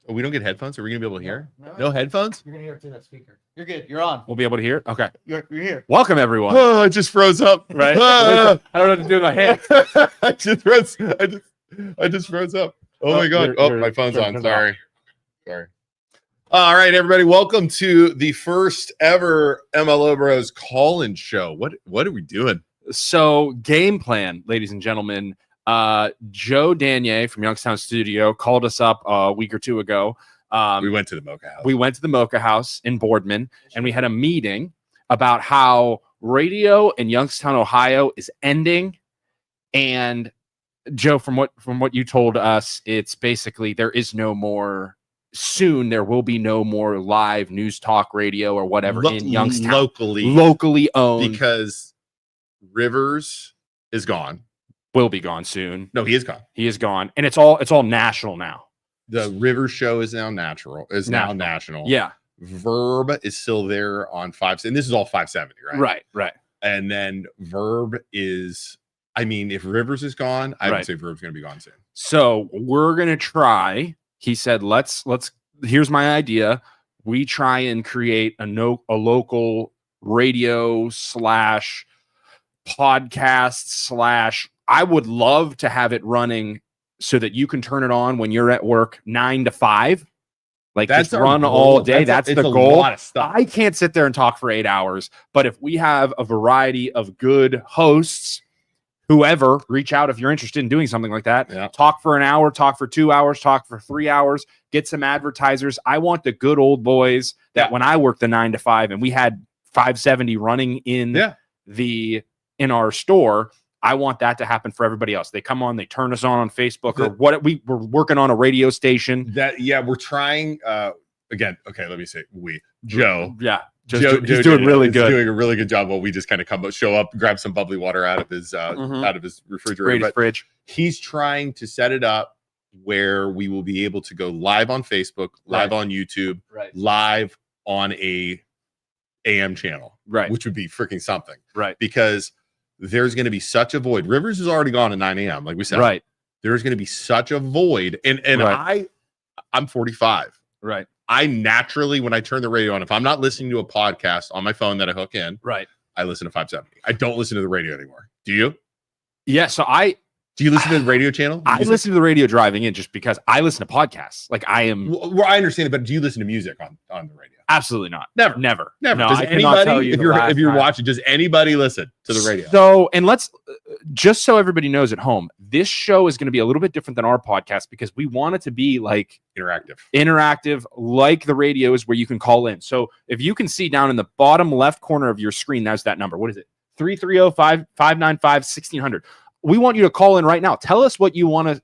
Oh, we don't get headphones? Are we going to be able to hear? No Headphones? You're going to hear it through that speaker. You're good. You're on. We'll be able to hear. Okay. You're here. Welcome, everyone. Oh, I just froze up. Right? Ah! I don't know what to do with my hands. I just froze up. Oh my God. My phone's on. turn it Sorry. All right, everybody. Welcome to the first ever MLO Bros call-in show. What are we doing? So, game plan, ladies and gentlemen. Joe Danier from Youngstown Studio called us up a week or two ago. We went to the Mocha House. We went to the Mocha House in Boardman, and we had a meeting about how radio in Youngstown, Ohio, is ending. And Joe, from what you told us, it's basically there is no more. Soon there will be no more live news talk radio or whatever in Youngstown, locally owned, because Rivers is gone. Will be gone soon. No, he is gone. He is gone, and it's all national now. The Rivers show is now now national. Yeah. Verb is still there on 5, and this is all 570, right? Right. And then Verb is, I mean, if Rivers is gone, I would say Verb's going to be gone soon. So we're gonna try. He said, let's. Here's my idea. We try and create a local radio / podcast / I would love to have it running so that you can turn it on when you're at work 9 to 5. Like that's just run all day. That's the goal. I can't sit there and talk for 8 hours, but if we have a variety of good hosts, whoever, reach out if you're interested in doing something like that. Yeah. Talk for an hour, talk for 2 hours, talk for 3 hours, get some advertisers. I want the good old boys that when I worked the 9 to 5 and we had 570 running in in our store. I want that to happen for everybody else. They come on, they turn us on Facebook or what we're working on a radio station. We're trying again. Okay, let me say Joe. Yeah. Joe, he's doing really good. Doing a really good job while we just kind of show up, grab some bubbly water out of his refrigerator. Fridge. He's trying to set it up where we will be able to go live on Facebook, live on YouTube, live on a AM channel, which would be freaking something, because there's going to be such a void. Rivers is already gone at 9 a.m. like we said, there's going to be such a void, and I'm 45, I naturally, when I turn the radio on, if I'm not listening to a podcast on my phone that I hook in, I listen to 570. I don't listen to the radio anymore. Do you? Yeah. So do you listen to the radio channel? I listen to the radio driving in just because I listen to podcasts. Like I am. Well, I understand it, but do you listen to music on the radio? Absolutely not. Never. No, does anybody, if you're watching, does anybody listen to the radio? So, and just so everybody knows at home, this show is going to be a little bit different than our podcast because we want it to be like interactive, like the radio is, where you can call in. So if you can see down in the bottom left corner of your screen, there's that number. What is it? 330-595-1600. We want you to call in right now. Tell us what you want to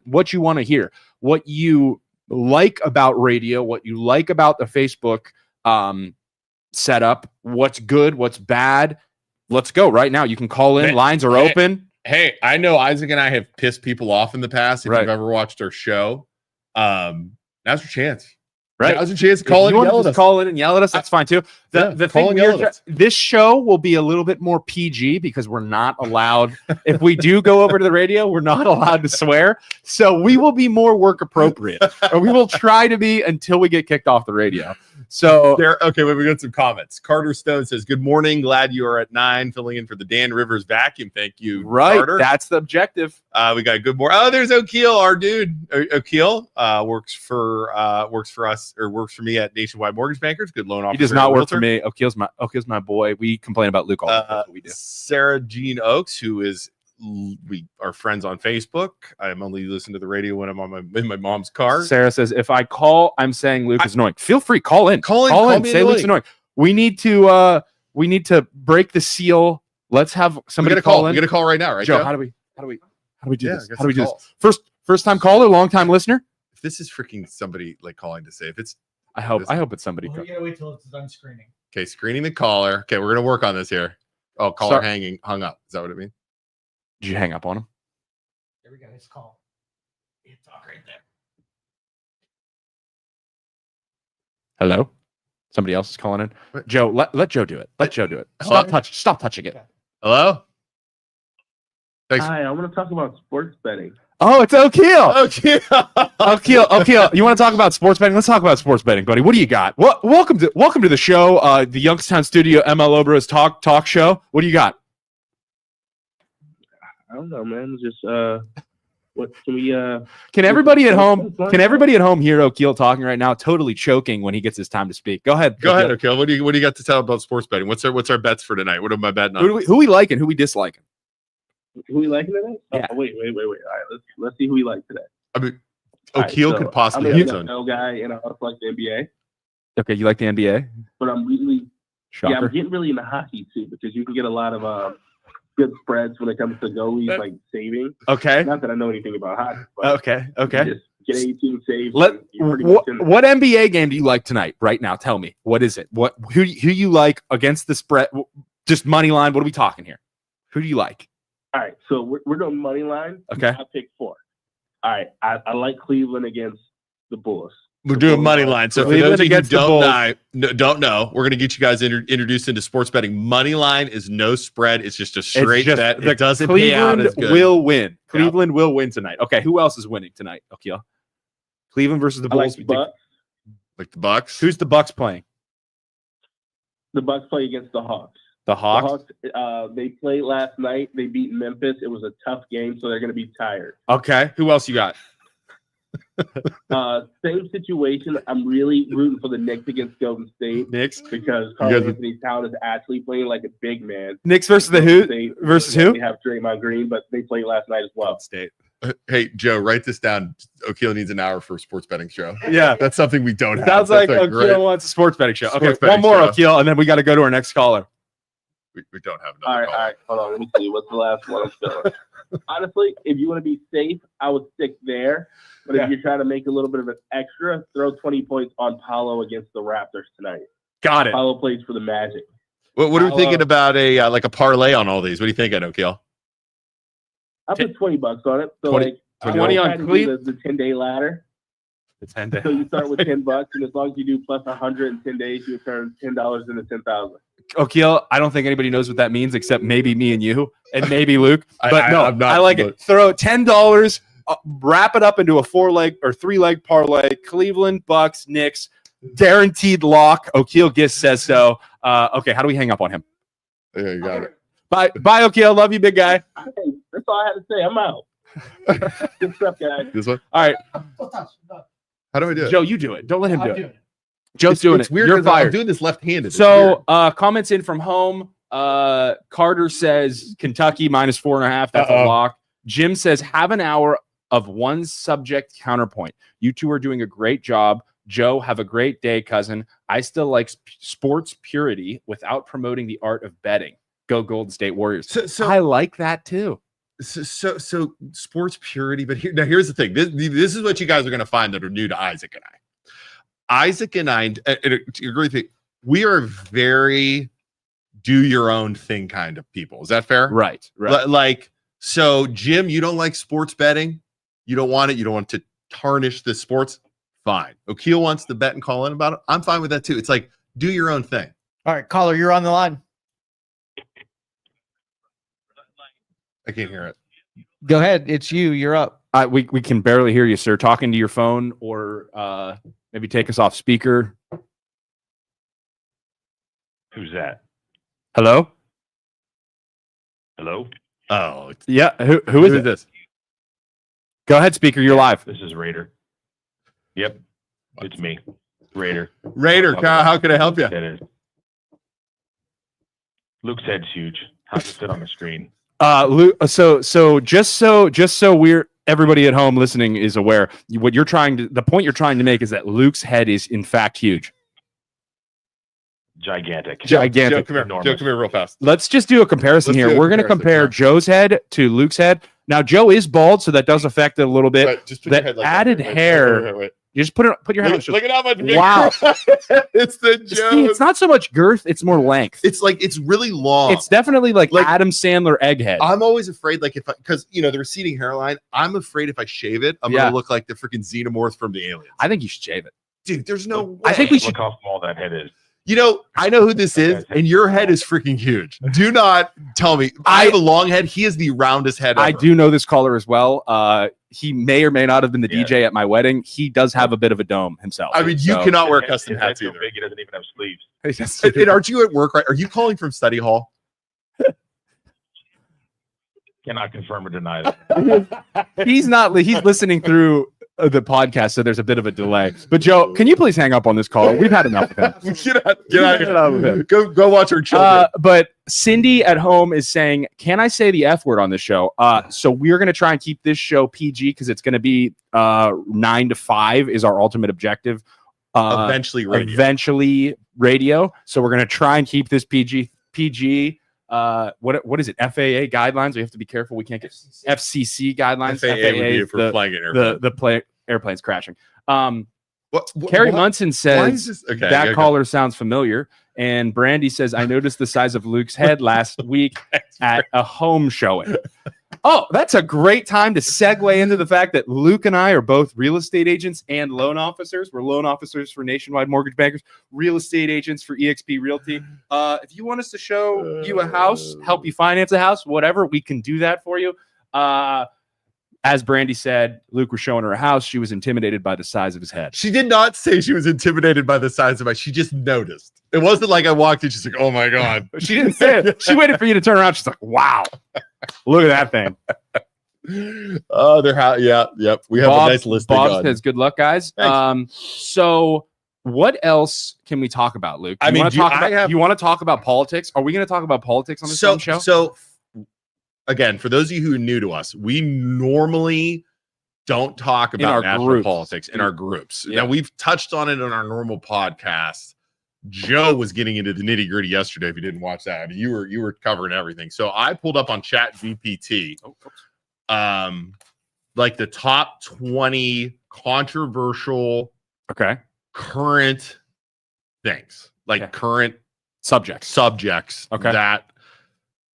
hear, what you like about radio, what you like about the Facebook setup, what's good, what's bad. Let's go right now. You can call in. Lines are open. Hey, I know Isaac and I have pissed people off in the past. If you've ever watched our show, now's your chance. Now's your chance to call in and yell at us. Call in and yell at us. That's fine too. The thing this show will be a little bit more PG because we're not allowed. If we do go over to the radio, we're not allowed to swear. So we will be more work appropriate, or we will try to be until we get kicked off the radio. So we got some comments. Carter Stone says, "Good morning. Glad you are at 9, filling in for the Dan Rivers vacuum. Thank you, Carter. That's the objective." We got good morning. Oh, there's O'Keel, our dude. O'Keel works for us, or works for me at Nationwide Mortgage Bankers. Good loan officer. He does not work for me. O'Keel's my boy. We complain about Luke all the time. We do. Sarah Jean Oakes, who is we are friends on Facebook. I'm only listening to the radio when I'm in my mom's car. Sarah says, if I call, I'm saying Luke is annoying. Feel free, call in. Call in. Say Luke's annoying. We need to break the seal. Let's have somebody call in. We get a call right now, right, Joe? Joe? How do we do this? How do we do this? First time caller, long time listener. If this is freaking somebody like calling to say, if it's, I hope it's somebody. We gotta wait till it's done screening. Okay, screening the caller. Okay, we're gonna work on this here. Oh, caller hung up. Is that what it means? Did you hang up on him? There we go. It's call. You talk right there. Hello. Somebody else is calling in. What? Joe, let Joe do it. Let Joe do it. Stop touching it. Hello. Thanks. Hi, I want to talk about sports betting. Oh, it's O'Keel. O'Keel. You want to talk about sports betting? Let's talk about sports betting, buddy. What do you got? Welcome to the show, the Youngstown studio MLO Bros talk show. What do you got? I don't know, man. Just what can we? Can everybody at home hear O'Keel talking right now? Totally choking when he gets his time to speak. Go ahead, O'Keel. What do you got to tell about sports betting? What's our bets for tonight? What am I betting on? Who we liking? Who we disliking? Who we liking today? Yeah. Oh, wait. All right, let's see who we like today. I mean, O'Keel could possibly I'm have an NFL guy, and I also like the NBA. Okay, you like the NBA? But I'm really, Shocker. I'm getting really into hockey too, because you can get a lot of good spreads when it comes to goalies like saving. Okay. Not that I know anything about hockey. But Okay. Just get 18 saves. What NBA game do you like tonight? Right now, tell me. What is it? Who you like against the spread? Just money line. What are we talking here? Who do you like? All right, so we're doing money line. Okay. I pick 4. All right, I like Cleveland against the Bulls. We're doing money line. So for those of you who don't know, we're going to get you guys introduced into sports betting. Money line is no spread. It's just a straight bet. It doesn't pay out as good. Will win. Cleveland will win tonight. Okay, who else is winning tonight, O'Keel? Cleveland versus the Bulls. Like the Bucks. Who's the Bucks playing? The Bucks play against the Hawks. The Hawks? They played last night. They beat Memphis. It was a tough game, so they're going to be tired. Okay. Who else you got? Same situation. I'm really rooting for the Knicks against Golden State. Knicks? Because Karl-Anthony Towns is actually playing like a big man. Knicks versus the who? Versus who? They have Draymond Green, but they played last night as well. State. Hey, Joe, write this down. O'Keel needs an hour for a sports betting show. Yeah. That's something we don't have. Sounds like O'Keel wants a sports betting show. Okay, one more, O'Keel, and then we got to go to our next caller. We don't have another all right. Hold on. Let me see. What's the last one I'm feeling? Honestly, if you want to be safe, I would stick there. But if you're trying to make a little bit of an extra, throw 20 points on Paolo against the Raptors tonight. Got it. Paolo plays for the Magic. What are we thinking about like a parlay on all these? What are you thinking, O'Keel? I put $20 on it. So 20 on Cleveland. The 10-day ladder. The 10 day. So you start with $10, and as long as you do plus 110 days, you turn $10 into $10,000. O'Keel, I don't think anybody knows what that means except maybe me and you and maybe Luke. But I like it. Throw $10, wrap it up into a 4-leg or 3-leg parlay. Cleveland, Bucks, Knicks, guaranteed lock. O'Keel Giss says so. Okay, how do we hang up on him? Yeah, you got it. Bye, O'Keel. Love you, big guy. Hey, that's all I had to say. I'm out. Good stuff, guys. This one? All right. How do I do it? Joe, you do it. Don't let him do it. Joe's doing it. Weird. You're fired. I'm doing this left-handed. So comments in from home. Carter says Kentucky minus 4.5. That's a lock. Jim says have an hour of one subject counterpoint. You two are doing a great job. Joe, have a great day, cousin. I still like sports purity without promoting the art of betting. Go Golden State Warriors. So I like that too. So sports purity, but here's the thing. This is what you guys are going to find that are new to Isaac and I. Isaac and I, agree with me, we are very do your own thing kind of people. Is that fair? Right. Like, so Jim, you don't like sports betting. You don't want it. You don't want to tarnish the sports. Fine. O'Keel wants to bet and call in about it. I'm fine with that too. It's like, do your own thing. All right, caller, you're on the line. I can't hear it. Go ahead. It's you. You're up. We can barely hear you, sir. Talking to your phone or maybe take us off speaker. Who's that? Hello? Hello? Oh. Yeah. Who is this? Go ahead, speaker. You're live. This is Raider. Yep. It's me. Raider. How can I help you? Luke's head's huge. How does it fit on the screen? Luke, so just so everybody at home listening is aware, the point you're trying to make is that Luke's head is in fact huge. Gigantic. Joe, come here real fast. Let's just do a comparison here. We're going to compare Joe's head to Luke's head. Now, Joe is bald, so that does affect it a little bit. Right, just put that your head like added that. hair. Wait. You just put your head. Look at how much bigger. Wow. It's the Joe. See, it's not so much girth; it's more length. It's really long. It's definitely like Adam Sandler egghead. I'm always afraid, because the receding hairline. I'm afraid if I shave it, I'm gonna look like the freaking xenomorph from the Aliens. I think you should shave it, dude. There's no way. I think we should. Look how small that head is. You know, I know who this is, and your head is freaking huge. Do not tell me. I have a long head. He is the roundest head ever. I do know this caller as well. He may or may not have been the DJ at my wedding. He does have a bit of a dome himself. I mean, you cannot wear custom hats either. Big, he doesn't even have sleeves. And aren't you at work, right? Are you calling from study hall? Cannot confirm or deny that. He's listening through the podcast, so there's a bit of a delay. But Joe, can you please hang up on this caller? We've had enough of him. Get out of here. Go watch our children. But Cindy at home is saying, can I say the F word on this show? So we're going to try and keep this show PG because it's going to be 9 to 5 is our ultimate objective. Eventually radio. So we're going to try and keep this PG. What is it? FAA guidelines. We have to be careful. We can't get FCC guidelines. FAA would be for flying an airplane. The airplane's crashing. Carrie Munson says that caller sounds familiar. And Brandy says, I noticed the size of Luke's head last week at a home showing. Oh, that's a great time to segue into the fact that Luke and I are both real estate agents and loan officers. We're loan officers for Nationwide Mortgage Bankers, real estate agents for eXp Realty. If you want us to show you a house, help you finance a house, whatever, we can do that for you. As Brandy said, Luke was showing her a house. She was intimidated by the size of his head. She did not say she was intimidated by the size of my. She just noticed. It wasn't like I walked in. She's like, "Oh my god." She didn't say it. She waited for you to turn around. She's like, "Wow, look at that thing." Oh, yep. We have a nice list. Bob says, "Good luck, guys." So what else can we talk about, Luke? You want to talk about politics? Are we going to talk about politics on this show? So. Again, for those of you who are new to us, we normally don't talk about national politics in our groups. Yeah. Now, we've touched on it on our normal podcast. Joe was getting into the nitty gritty yesterday. If you didn't watch that, I mean, you were covering everything. So I pulled up on ChatGPT, like the top 20 controversial, current things, like current subjects that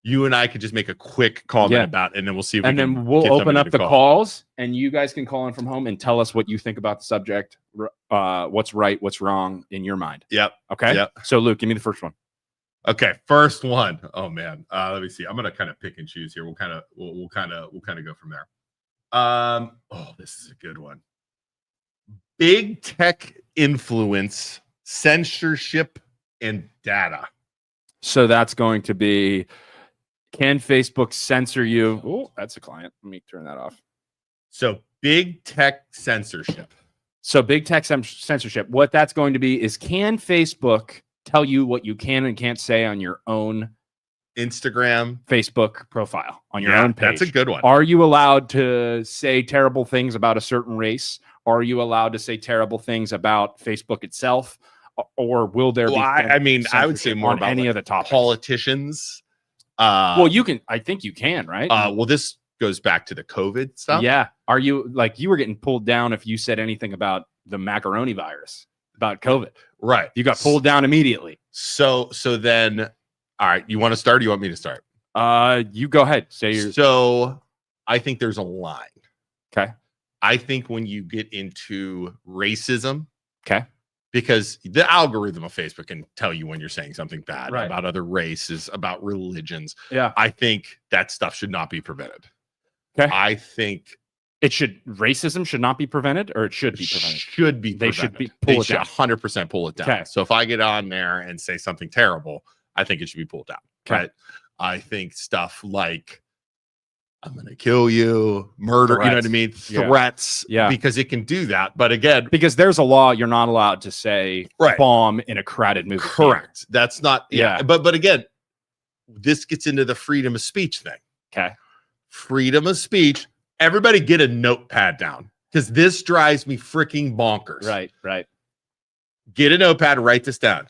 you and I could just make a quick comment about, and then we'll see if then we'll open up the calls, and you guys can call in from home and tell us what you think about the subject, what's right, what's wrong in your mind. Yep. Okay. Yep. So Luke, give me the first one. Okay, first one. Oh man, let me see. I'm gonna kind of pick and choose here. We'll kind of go from there. Oh, this is a good one. Big tech influence, censorship, and data. So that's going to be. Can Facebook censor you? Oh, that's a client. Let me turn that off. So big tech censorship. What that's going to be is, can Facebook tell you what you can and can't say on your own Instagram, Facebook profile, on your own page? That's a good one. Are you allowed to say terrible things about a certain race? Are you allowed to say terrible things about Facebook itself? Or will there be? I mean, I would say more about any of the topics. Politicians. You can. I think you can, right? Well, this goes back to the COVID stuff. Yeah. Are you you were getting pulled down if you said anything about the macaroni virus, about COVID? Right. You got pulled down immediately. So then, all right. You want to start? Or you want me to start? You go ahead. So I think there's a line. Okay. I think when you get into racism. Okay. Because the algorithm of Facebook can tell you when you're saying something bad about other races, about religions. Yeah. I think that stuff should not be prevented. Okay. I think racism should not be prevented, or it should be prevented. Should be prevented. They should be pull it down. 100% pull it down. Okay. So if I get on there and say something terrible, I think it should be pulled down. Okay. Right. I think stuff like I'm going to kill you, murder, threats. You know what I mean? Threats, because it can do that. But again, because there's a law, you're not allowed to say bomb in a crowded movie. Correct. That's not, But again, this gets into the freedom of speech thing. Okay. Freedom of speech. Everybody get a notepad down, because this drives me freaking bonkers. Right. Get a notepad, write this down.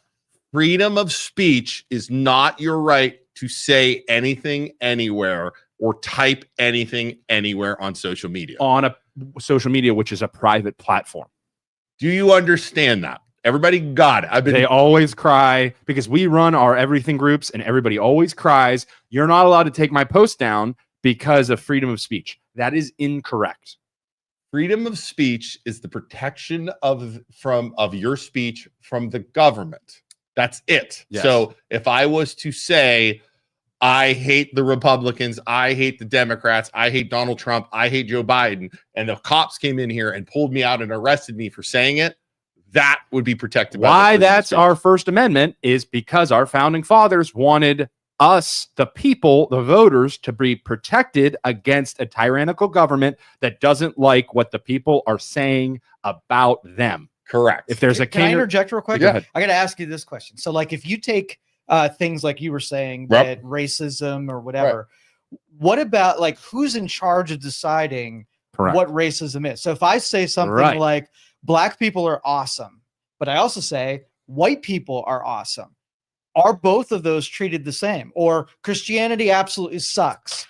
Freedom of speech is not your right to say anything anywhere or type anything anywhere on social media. On a social media, which is a private platform. Do you understand that? Everybody got it. They always cry because we run our everything groups, and everybody always cries, you're not allowed to take my post down because of freedom of speech. That is incorrect. Freedom of speech is the protection of your speech from the government. That's it. Yes. So if I was to say, I hate the Republicans, I hate the Democrats, I hate Donald Trump, I hate Joe Biden, and the cops came in here and pulled me out and arrested me for saying it, that would be protected. Why that's our First Amendment is because our founding fathers wanted us, the people, the voters, to be protected against a tyrannical government that doesn't like what the people are saying about them. Correct. If there's a Can I interject real quick? Yeah. I got to ask you this question. So, like, if you take things like you were saying, Yep. that racism or whatever, what about like who's in charge of deciding Correct. what racism is? So, if I say something Right. like black people are awesome, but I also say white people are awesome, are both of those treated the same? Or Christianity absolutely sucks?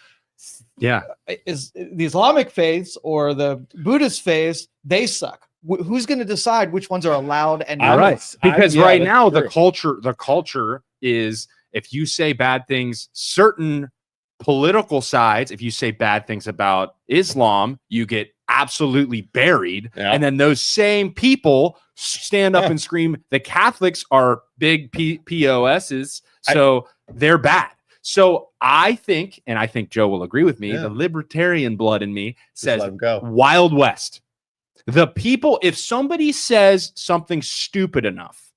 Yeah. Is the Islamic faith or the Buddhist faith, they suck? Who's going to decide which ones are allowed and not? All right. Because yeah, right that's now true. the culture is if you say bad things, certain political sides, if you say bad things about Islam, you get absolutely buried. Yeah. And then those same people stand up and scream, the Catholics are big POSs, so they're bad. So I think, and I think Joe will agree with me, Yeah. the libertarian blood in me says let 'em go. Wild West. The people, if somebody says something stupid enough,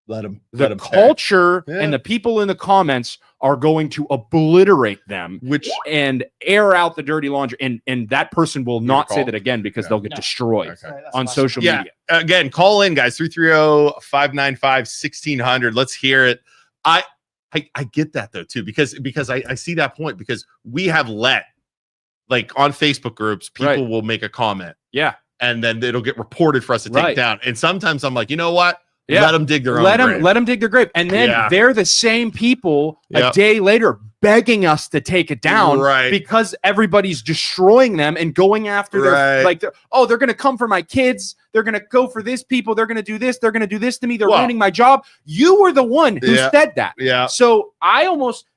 Let them. the culture Yeah. and the people in the comments are going to obliterate them Which and air out the dirty laundry. And that person will not say call. that again because Yeah. they'll get No. destroyed Okay. on social Yeah. media. Again, call in, guys. 330-595-1600. Let's hear it. I get that though too, because I see that point, because we have let, like, on Facebook groups, people Right. will make a comment Yeah. and then it'll get reported for us to take Right. down. And sometimes I'm like, you know what? Yeah. Let them dig their own Let grave. them dig their grave. And then Yeah. they're the same people a Yep. day later begging us to take it down Right. because everybody's destroying them and going after Right. their, like, they're going to come for my kids. They're going to go for this people. They're going to do this. They're going to do this to me. They're Well, ruining my job. You were the one who Yeah. said that. Yeah. So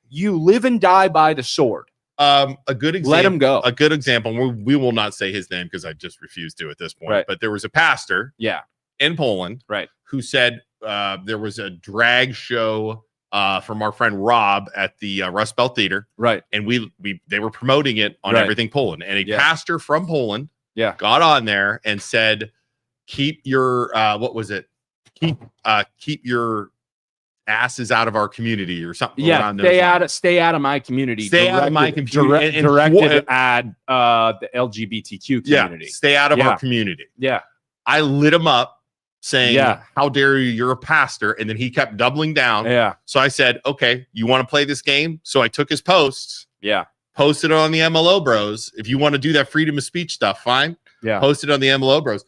you live and die by the sword. A good example. Let him go. A good example. We will not say his name because I just refuse to at this point. Right. But there was a pastor Yeah. in Poland, Right. who said there was a drag show from our friend Rob at the Rust Belt Theater, Right. and they were promoting it on Right. Everything Poland, and a Yeah. pastor from Poland Yeah. got on there and said, keep your what was it, keep your asses out of our community or something. Yeah. around those lines. Stay out of my community. Stay out of my community. And Directed at the LGBTQ community. Yeah, stay out of Yeah. our community. Yeah. I lit him up saying, Yeah. how dare you, you're a pastor. And then he kept doubling down. Yeah. So I said, okay, you want to play this game? So I took his posts, Yeah. posted it on the MLO Bros. If you want to do that freedom of speech stuff, fine. Yeah. Posted on the MLO Bros.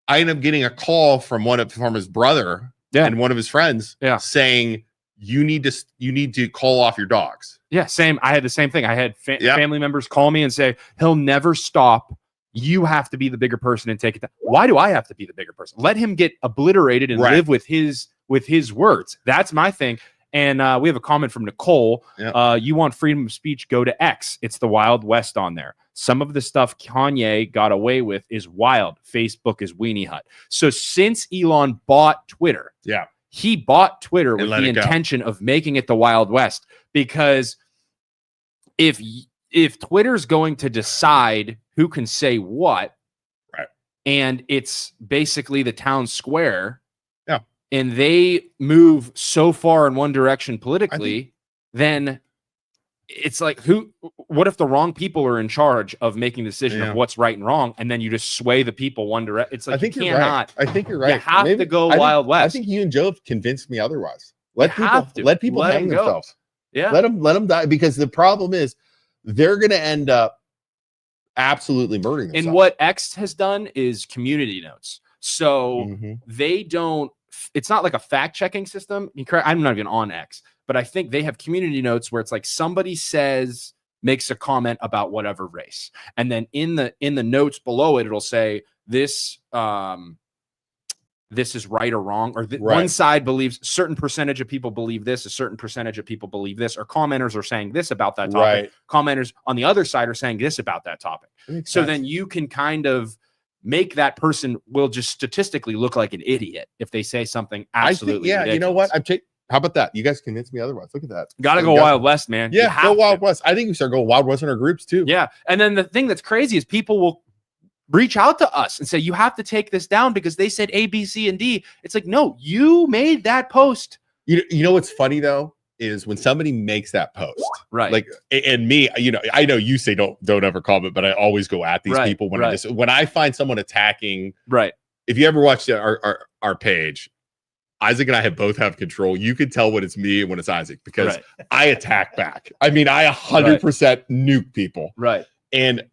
I ended up getting a call from from his brother Yeah. and one of his friends saying, you need to call off your dogs. Yeah. Same. I had the same thing. I had Yep. family members call me and say, he'll never stop. You have to be the bigger person and take it down. Why do I have to be the bigger person? Let him get obliterated and Right. live with his words. That's my thing. And we have a comment from Nicole. Yep. You want freedom of speech? Go to X. It's the Wild West on there. Some of the stuff Kanye got away with is wild. Facebook is Weenie Hut. So since Elon bought Twitter, Yeah. he bought Twitter And with let the it go. intention of making it the Wild West. Because if Twitter's going to decide who can say what, right, and it's basically the town square, yeah, and they move so far in one direction politically, then it's like, what if the wrong people are in charge of making the decision of what's right and wrong, and then you just sway the people one direction? It's like, I think you you're cannot. right. I think you're right. You have to go Wild West. I think you and Joe have convinced me otherwise. Let Let people Let hang 'em go. themselves. Yeah. Let them die, because the problem is they're going to end up absolutely murdering themselves. And what X has done is community notes. So Mhm. they don't, it's not like a fact checking system. I'm not even on X, but I think they have community notes where it's like somebody makes a comment about whatever race. And then in the notes below it, it'll say this is right or wrong, or Right. one side believes certain percentage of people believe this, a certain percentage of people believe this, or commenters are saying this about that topic. Right. Commenters on the other side are saying this about that topic. So then you can kind of make that person will just statistically look like an idiot if they say something absolutely ridiculous. You know what? How about that? You guys convinced me otherwise. Look at that. Gotta go Wild West, man. Yeah, go Wild West. I think we start going Wild West in our groups too. Yeah. And then the thing that's crazy is people will reach out to us and say, you have to take this down because they said A, B, C, and D. It's like, no, you made that post. You know what's funny though is when somebody makes that post, right? Like, and me, I know you say don't ever comment, but I always go at these people when when I find someone attacking. Right. If you ever watched our page, Isaac and I both have control. You can tell when it's me and when it's Isaac because I attack back. I mean, I 100% nuke people. Right. And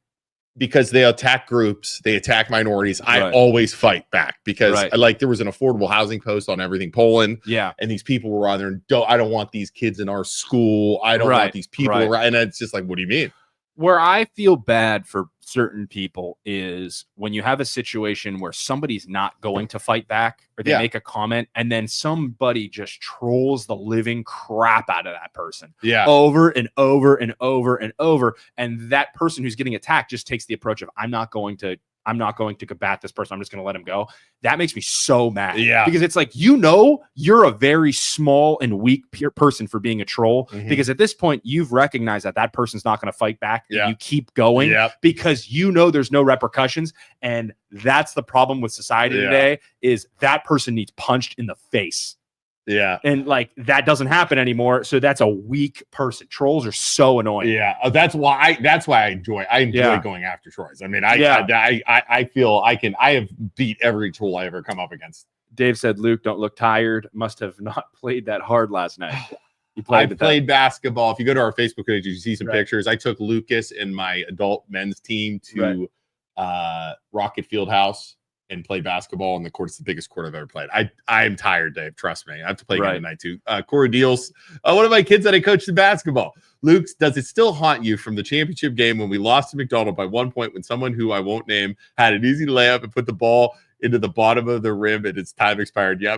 because they attack groups, they attack minorities, I always fight back because like there was an affordable housing post on Everything Poland. Yeah. And these people were on there, I don't want these kids in our school. I don't want these people around. And it's just like, what do you mean? Where I feel bad for certain people is when you have a situation where somebody's not going to fight back or they make a comment and then somebody just trolls the living crap out of that person over and over and over and over. And that person who's getting attacked just takes the approach of, I'm not going to combat this person. I'm just going to let him go. That makes me so mad. Yeah. Because it's like, you're a very small and weak person for being a troll. Because at this point, you've recognized that person's not going to fight back. And you keep going because there's no repercussions. And that's the problem with society today is that person needs punched in the face. Yeah. And like that doesn't happen anymore. So that's a weak person. Trolls are so annoying. Yeah. That's why I enjoy going after trolls. I mean, I feel I have beat every troll I ever come up against. Dave said, Luke, don't look tired. Must have not played that hard last night. I played basketball. If you go to our Facebook page, you see some pictures. I took Lucas and my adult men's team to Rocket Fieldhouse and play basketball on the court. It's the biggest court I've ever played. I am tired, Dave. Trust me. I have to play again tonight too. Corey Deals, one of my kids that I coached in basketball. Luke, does it still haunt you from the championship game when we lost to McDonald by 1 point when someone who I won't name had an easy layup and put the ball into the bottom of the rim and its time expired? Yeah,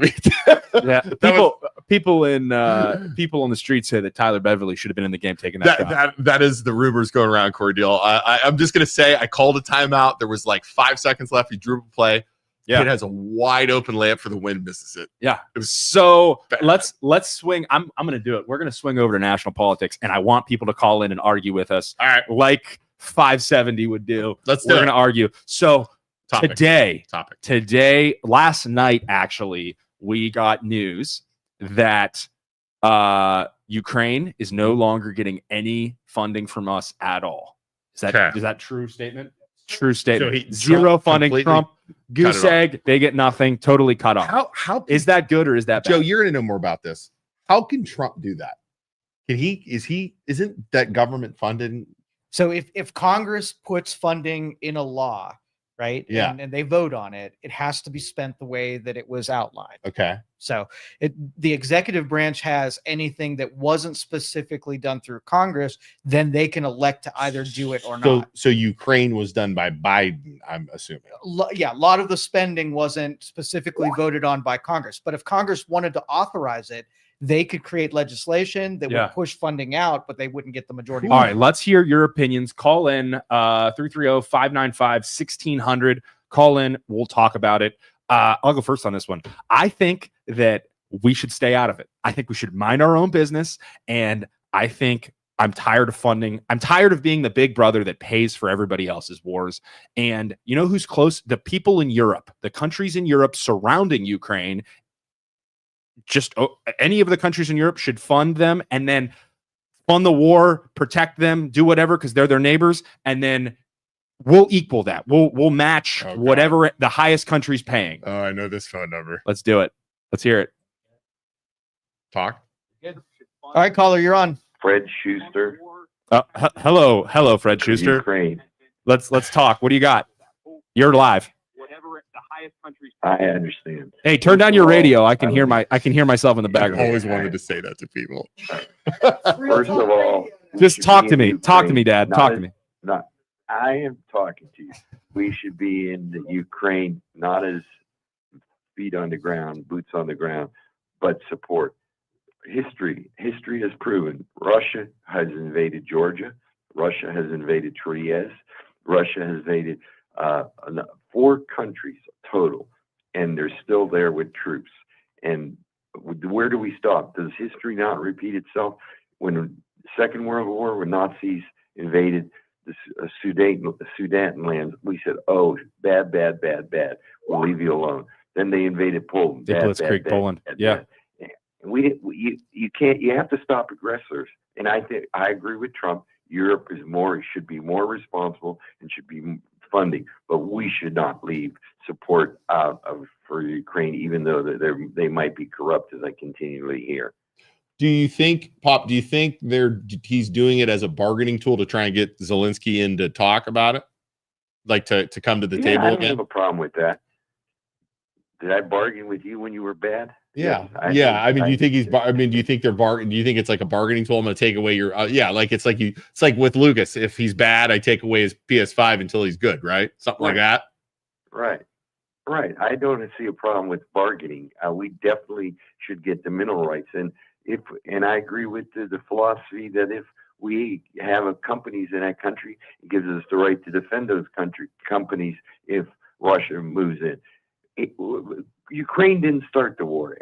people on the street say that Tyler Beverly should have been in the game taking that shot. That is the rumors going around, Corey Deal. I'm just gonna say I called a timeout. There was like 5 seconds left. He drew a play. Yeah, it has a wide open layup for the win, misses it. Yeah, it was so bad. Let's swing. I'm gonna do it. We're gonna swing over to national politics, and I want people to call in and argue with us. All right, like 570 would do. We're gonna argue. So topic. Today, last night, actually, we got news that Ukraine is no longer getting any funding from us at all. Is that true statement? True statement. So zero funding. Trump, goose egg, they get nothing. Totally cut off. How is that good or is that bad? Joe, you're gonna know more about this. How can Trump do that? Isn't that government funded? So if Congress puts funding in a law, right? Yeah. And they vote on it, it has to be spent the way that it was outlined. Okay. So the executive branch has anything that wasn't specifically done through Congress, then they can elect to either do it or not. So Ukraine was done by Biden, I'm assuming. Yeah, a lot of the spending wasn't specifically voted on by Congress. But if Congress wanted to authorize it, they could create legislation that would push funding out, but they wouldn't get the majority. All right, let's hear your opinions. Call in 330-595-1600. Call in. We'll talk about it. I'll go first on this one. I think that we should stay out of it. I think we should mind our own business. And I think I'm tired of funding. I'm tired of being the big brother that pays for everybody else's wars. And you know who's close? The people in Europe, the countries in Europe surrounding Ukraine. Just any of the countries in Europe should fund them and then fund the war, protect them, do whatever because they're their neighbors, and then we'll equal that. We'll match whatever the highest country's paying. Oh, I know this phone number. Let's do it. Let's hear it. Talk. All right, caller, you're on. Fred Schuster. Hello, Fred Schuster. Ukraine. Let's talk. What do you got? You're live. I understand. Hey, turn down your radio. I can hear myself in the background. I always wanted to say that to people. First of all, just talk to me. Talk to me, Dad. Talk to me. I am talking to you. We should be in the Ukraine, not as feet on the ground, boots on the ground, but support. History has proven Russia has invaded Georgia. Russia has invaded Trieste. Russia has invaded 4 countries total, and they're still there with troops. And where do we stop? Does history not repeat itself? When the Second World War, when Nazis invaded the Sudan land, we said, "Oh, bad, bad, bad, bad. We'll leave you alone." Then they invaded Poland. They blitzkrieg Poland. Yeah. Bad. You can't. You have to stop aggressors. And I think I agree with Trump. Europe should be more responsible and should be funding, but we should not leave support out for Ukraine, even though they might be corrupt, as I continually hear. Do you think, Pop? Do you think he's doing it as a bargaining tool to try and get Zelensky in to talk about it, like to come to the table I don't again? have a problem with that. Did I bargain with you when you were bad? Yeah, I mean, do you think he's? I mean, do you think they're Do you think it's like a bargaining tool? I'm going to take away your. Like it's like It's like with Lucas. If he's bad, I take away his PS5 until he's good, right? Something like that. Right. I don't see a problem with bargaining. We definitely should get the mineral rights, and I agree with the philosophy that if we have companies in that country, it gives us the right to defend those companies if Russia moves in. Ukraine didn't start the war.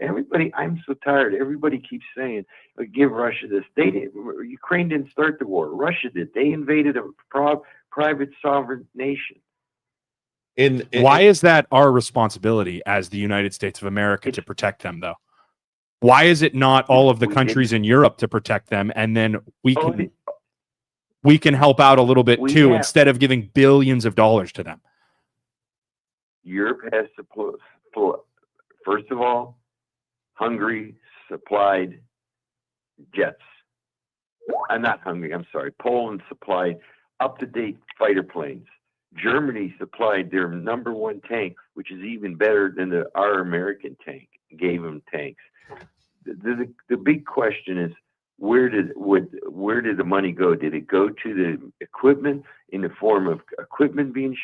I'm so tired. Everybody keeps saying, give Russia this. Ukraine didn't start the war. Russia did. They invaded a private sovereign nation. Why is that our responsibility as the United States of America to protect them, though? Why is it not all of the countries in Europe to protect them, and then we can help out a little bit too, instead of giving billions of dollars to them? Europe has first of all, Hungary supplied jets. I'm not Hungary, I'm sorry. Poland supplied up-to-date fighter planes. Germany supplied their -- tank, which is even better than our American tank, gave them tanks. The big question is, where did the money go? Did it go to the equipment in the form of equipment being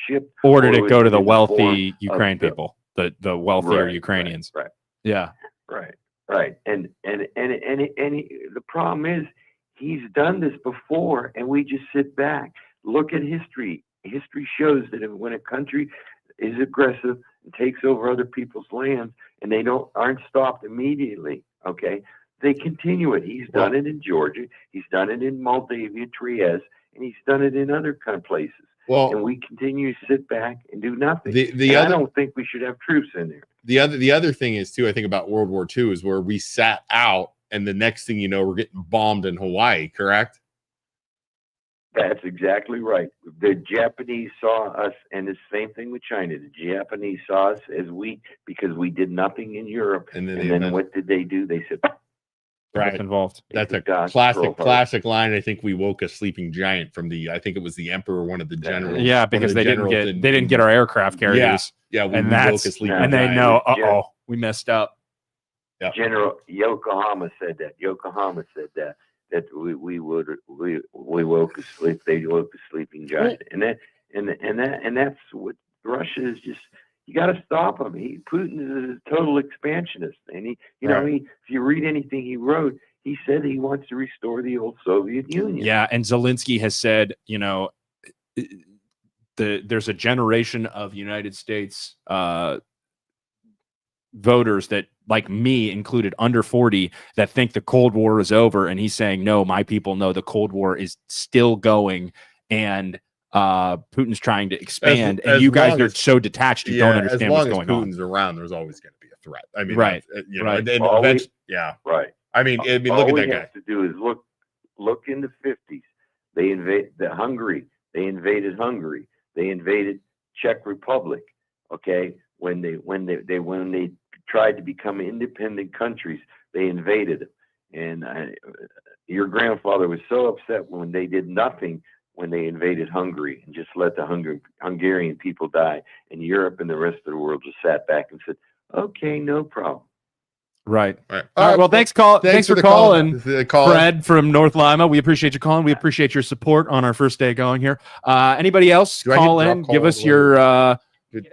shipped, or did it go to the wealthy Ukraine people, the wealthier Ukrainians? Right. Yeah. Right. And the problem is, he's done this before, and we just sit back. Look at history. History shows that when a country is aggressive and takes over other people's lands, and they aren't stopped immediately, okay, they continue it. He's done it in Georgia. He's done it in Moldavia, Trieste, and he's done it in other kind of places. Well, and we continue to sit back and do nothing. I don't think we should have troops in there. The other thing is too, I think about World War II is where we sat out, and the next thing you know, we're getting bombed in Hawaii. Correct? That's exactly right. The Japanese saw us, and the same thing with China. The Japanese saw us as weak because we did nothing in Europe. And then what did they do? They said, right, involved. That's a classic line. I think we woke a sleeping giant from I think it was the emperor, one of the generals. Yeah, because they didn't get our aircraft carriers. Yeah, we woke a sleeping giant. They know, we messed up. Yeah. General Yokohama said that. That we woke a sleep. They woke a sleeping giant, and that's what Russia is. Just, you got to stop him. Putin is a total expansionist, and if you read anything he wrote, he said he wants to restore the old Soviet Union. Yeah, and Zelensky has said, there's a generation of United States voters that, like me included, under 40, that think the Cold War is over, and he's saying, no, my people know the Cold War is still going, and Putin's trying to expand, and you guys are so detached, you don't understand what's going on. As Putin's around, there's always going to be a threat. I mean, right. Right. Right. I mean, look at that guy. All we have to do is look in the 50s. They invaded Hungary. They invaded Hungary. They invaded Czech Republic. Okay, when they tried to become independent countries, they invaded them. And your grandfather was so upset when they did nothing when they invaded Hungary and just let the Hungarian people die. And Europe and the rest of the world just sat back and said, "Okay, no problem." Right. All right. Well, thanks for calling, Fred from North Lima. We appreciate you calling. We appreciate your support on our first day going here. Anybody else call in? Give us your give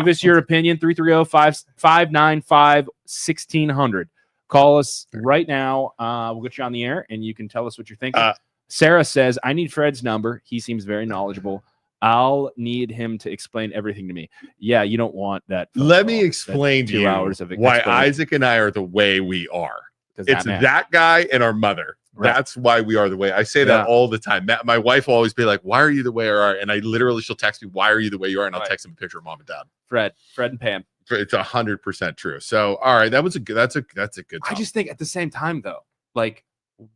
us your opinion. 330-595-1600. Call us right now. We'll get you on the air, and you can tell us what you're thinking. Sarah says, I need Fred's number. He seems very knowledgeable. I'll need him to explain everything to me. Yeah, you don't want that. Let me explain to 2 you hours of why explanation. Isaac and I are the way we are. It's man. that guy and our mother. Right. That's why we are the way. I say that all the time. My wife will always be like, "Why are you the way you are?" And I literally, she'll text me, "Why are you the way you are?" And I'll text him a picture of mom and dad. Fred and Pam. It's 100% true. So, all right, that's a good. I just think at the same time though, like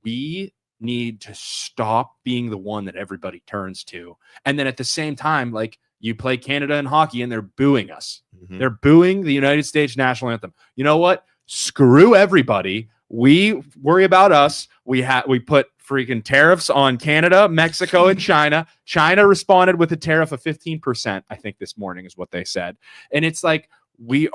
we need to stop being the one that everybody turns to. And then at the same time, like you play Canada in hockey and they're booing us. Mm-hmm. They're booing the United States national anthem. You know what? Screw everybody. We worry about us. We put freaking tariffs on Canada, Mexico, and China. China responded with a tariff of 15%, I think this morning is what they said. And it's like we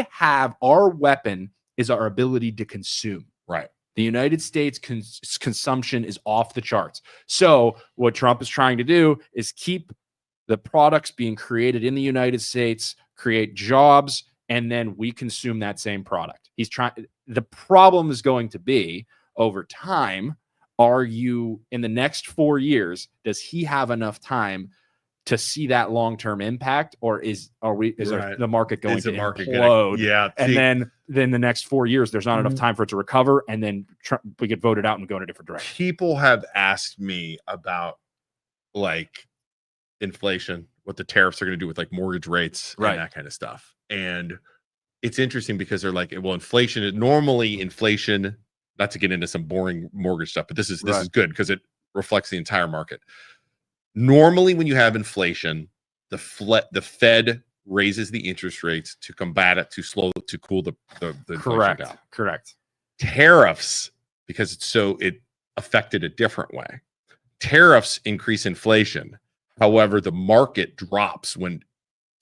have our weapon is our ability to consume. Right. The United States consumption is off the charts. So what Trump is trying to do is keep the products being created in the United States, create jobs, and then we consume that same product. He's trying. The problem is going to be over time. Are you in the next 4 years? Does he have enough time to see that long-term impact, or is the market going to implode? And then the next 4 years, there's not enough time for it to recover, and then we get voted out and go in a different direction. People have asked me about like inflation, what the tariffs are going to do with like mortgage rates and that kind of stuff. And it's interesting because they're like, well, inflation, not to get into some boring mortgage stuff, but this is good because it reflects the entire market. Normally, when you have inflation, the Fed raises the interest rates to combat it, to cool the inflation down. Correct. Tariffs, because it affected a different way. Tariffs increase inflation. However, the market drops when.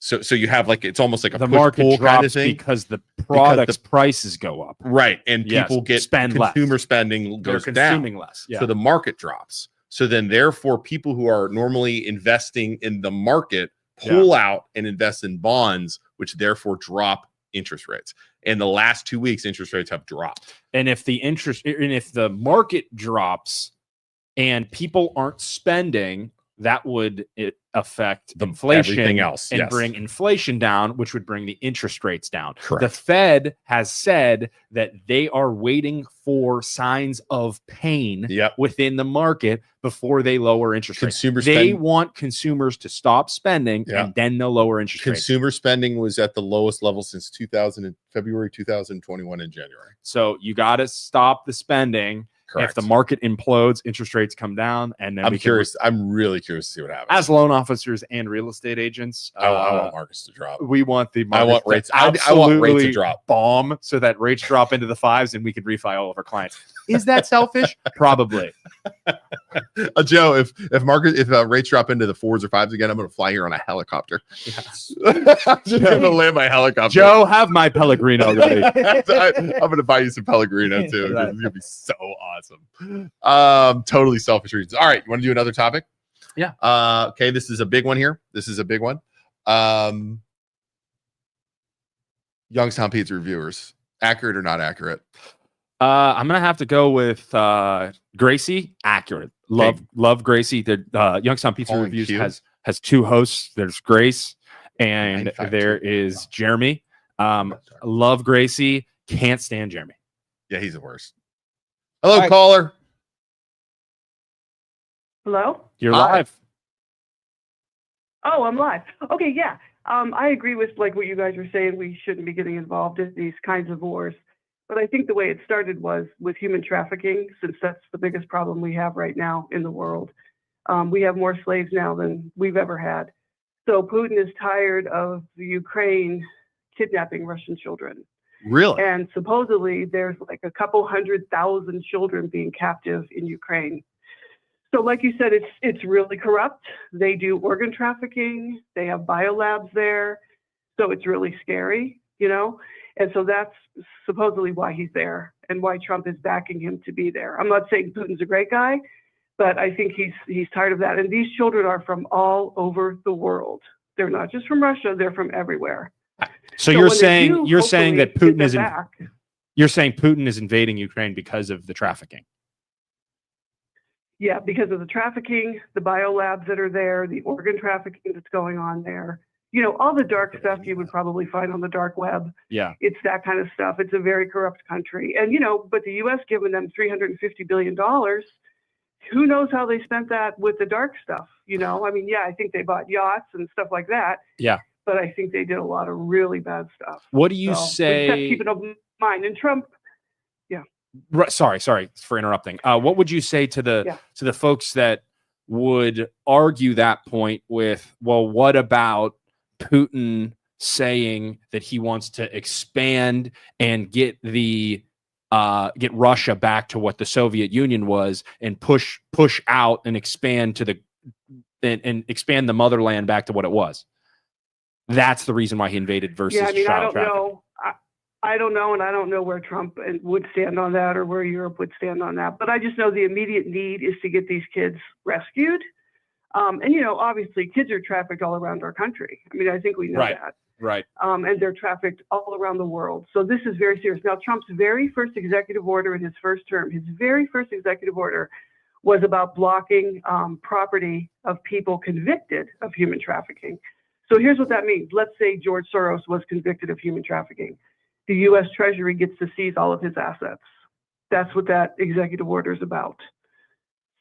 So you have like, it's almost like a the market push-pull drops kind of thing because the product's prices go up. Right. And people consumer spending goes down. Less. Yeah. So the market drops. So then therefore people who are normally investing in the market pull out and invest in bonds, which therefore drop interest rates. In the last 2 weeks, interest rates have dropped. And if the market drops and people aren't spending, that would affect inflation, everything else, and bring inflation down, which would bring the interest rates down. Correct. The Fed has said that they are waiting for signs of pain within the market before they lower interest rates. They want consumers to stop spending and then they'll lower interest rates. Consumer spending was at the lowest level since February 2021 in January. So you got to stop the spending. Correct. If the market implodes, interest rates come down, and then I'm really curious to see what happens. As loan officers and real estate agents, I want markets to drop. We want the market. I want rates. I want rates to drop. Bomb so that rates drop into the 5s, and we can refi all of our clients. Is that selfish? Probably. Joe, if rates drop into the 4s or 5s again, I'm going to fly here on a helicopter. Yes. I'm just going to land my helicopter. Joe, have my Pellegrino ready. I'm going to buy you some Pellegrino too. It's going to be so awesome. Totally selfish reasons. All right, you want to do another topic? Yeah. Okay, this is a big one here. Youngstown pizza reviewers, accurate or not accurate? I'm gonna have to go with Gracie. Accurate. Love Gracie. The Youngstown Pizza Reviews has 2 hosts. There's Grace and there is Jeremy. Love Gracie. Can't stand Jeremy. Yeah, he's the worst. Hello, caller. Hello? You're live. Oh, I'm live. Okay, yeah. I agree with like what you guys were saying. We shouldn't be getting involved in these kinds of wars. But I think the way it started was with human trafficking, since that's the biggest problem we have right now in the world. We have more slaves now than we've ever had. So Putin is tired of the Ukraine kidnapping Russian children. Really? And supposedly there's like a couple 100,000 children being captive in Ukraine. So like you said, it's really corrupt. They do organ trafficking. They have biolabs there. So it's really scary, you know? And so that's supposedly why he's there and why Trump is backing him to be there. I'm not saying Putin's a great guy, but I think he's tired of that. And these children are from all over the world. They're not just from Russia, they're from everywhere. So you're saying that Putin is you're saying Putin is invading Ukraine because of the trafficking. Yeah, because of the trafficking, the biolabs that are there, the organ trafficking that's going on there. You know, all the dark stuff you would probably find on the dark web. Yeah. It's that kind of stuff. It's a very corrupt country. And, you know, but the U.S. giving them $350 billion, who knows how they spent that with the dark stuff, you know? I mean, yeah, I think they bought yachts and stuff like that. Yeah. But I think they did a lot of really bad stuff. What do you We just have to say? keep it in mind. And Trump, Sorry for interrupting. What would you say to the folks that would argue that point with, well, what about Putin saying that he wants to expand and get Russia back to what the Soviet Union was, and push out and expand to and expand the motherland back to what it was? That's the reason why he invaded versus I mean, I don't trafficking. know. I don't know, and I don't know where Trump would stand on that or where Europe would stand on that. But I just know the immediate need is to get these kids rescued. And, you know, obviously kids are trafficked all around our country. I mean, I think we know that. Right. And they're trafficked all around the world. So this is very serious. Now, Trump's very first executive order in his first term, his very first executive order was about blocking property of people convicted of human trafficking. So here's what that means. Let's say George Soros was convicted of human trafficking. The U.S. Treasury gets to seize all of his assets. That's what that executive order is about.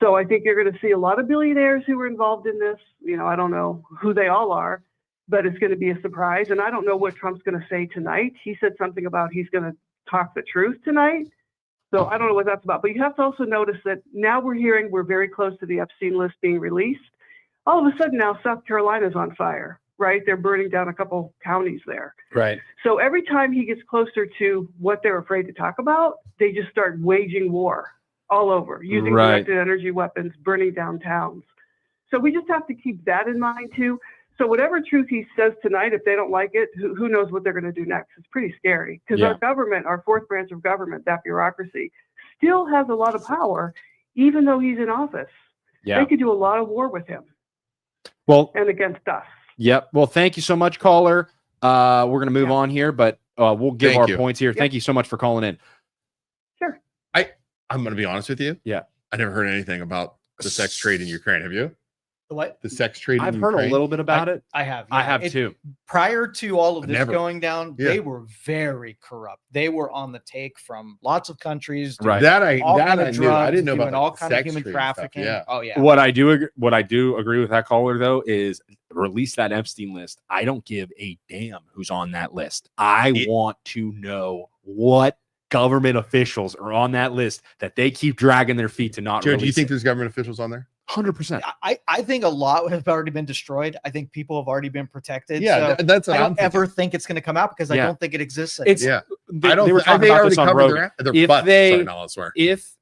So I think you're going to see a lot of billionaires who are involved in this. You know, I don't know who they all are, but it's going to be a surprise. And I don't know what Trump's going to say tonight. He said something about he's going to talk the truth tonight. So I don't know what that's about. But you have to also notice that now we're hearing we're very close to the Epstein list being released. All of a sudden now South Carolina's on fire, right? They're burning down a couple counties there. Right. So every time he gets closer to what they're afraid to talk about, they just start waging war all over, using directed energy weapons, burning down towns. So we just have to keep that in mind too. So whatever truth he says tonight, if they don't like it, who knows what they're going to do next? It's pretty scary because our government, our fourth branch of government, that bureaucracy, still has a lot of power, even though he's in office. They could do a lot of war with him. Well, and against us. Yep. Well, thank you so much, caller. We're going to move on here, but we'll give our points here. Thank you so much for calling in. Sure. I'm going to be honest with you. Yeah. I never heard anything about the sex trade in Ukraine. Have you? The what? The sex trade. I've heard a little bit about it. I have. I have too. Prior to all of this going down, they were very corrupt. They were on the take from lots of countries. Right. That I knew. I didn't know about all kind of sex human trade trafficking. Stuff. Oh yeah. What I do agree with that caller though is release that Epstein list. I don't give a damn who's on that list. I want to know what government officials are on that list that they keep dragging their feet to not. Joe, do you think there's government officials on there? 100%. I think a lot have already been destroyed. I think people have already been protected. Yeah, so that's what I don't ever think it's going to come out because I don't think it exists. It's I don't. They were talking about this on Rogan. If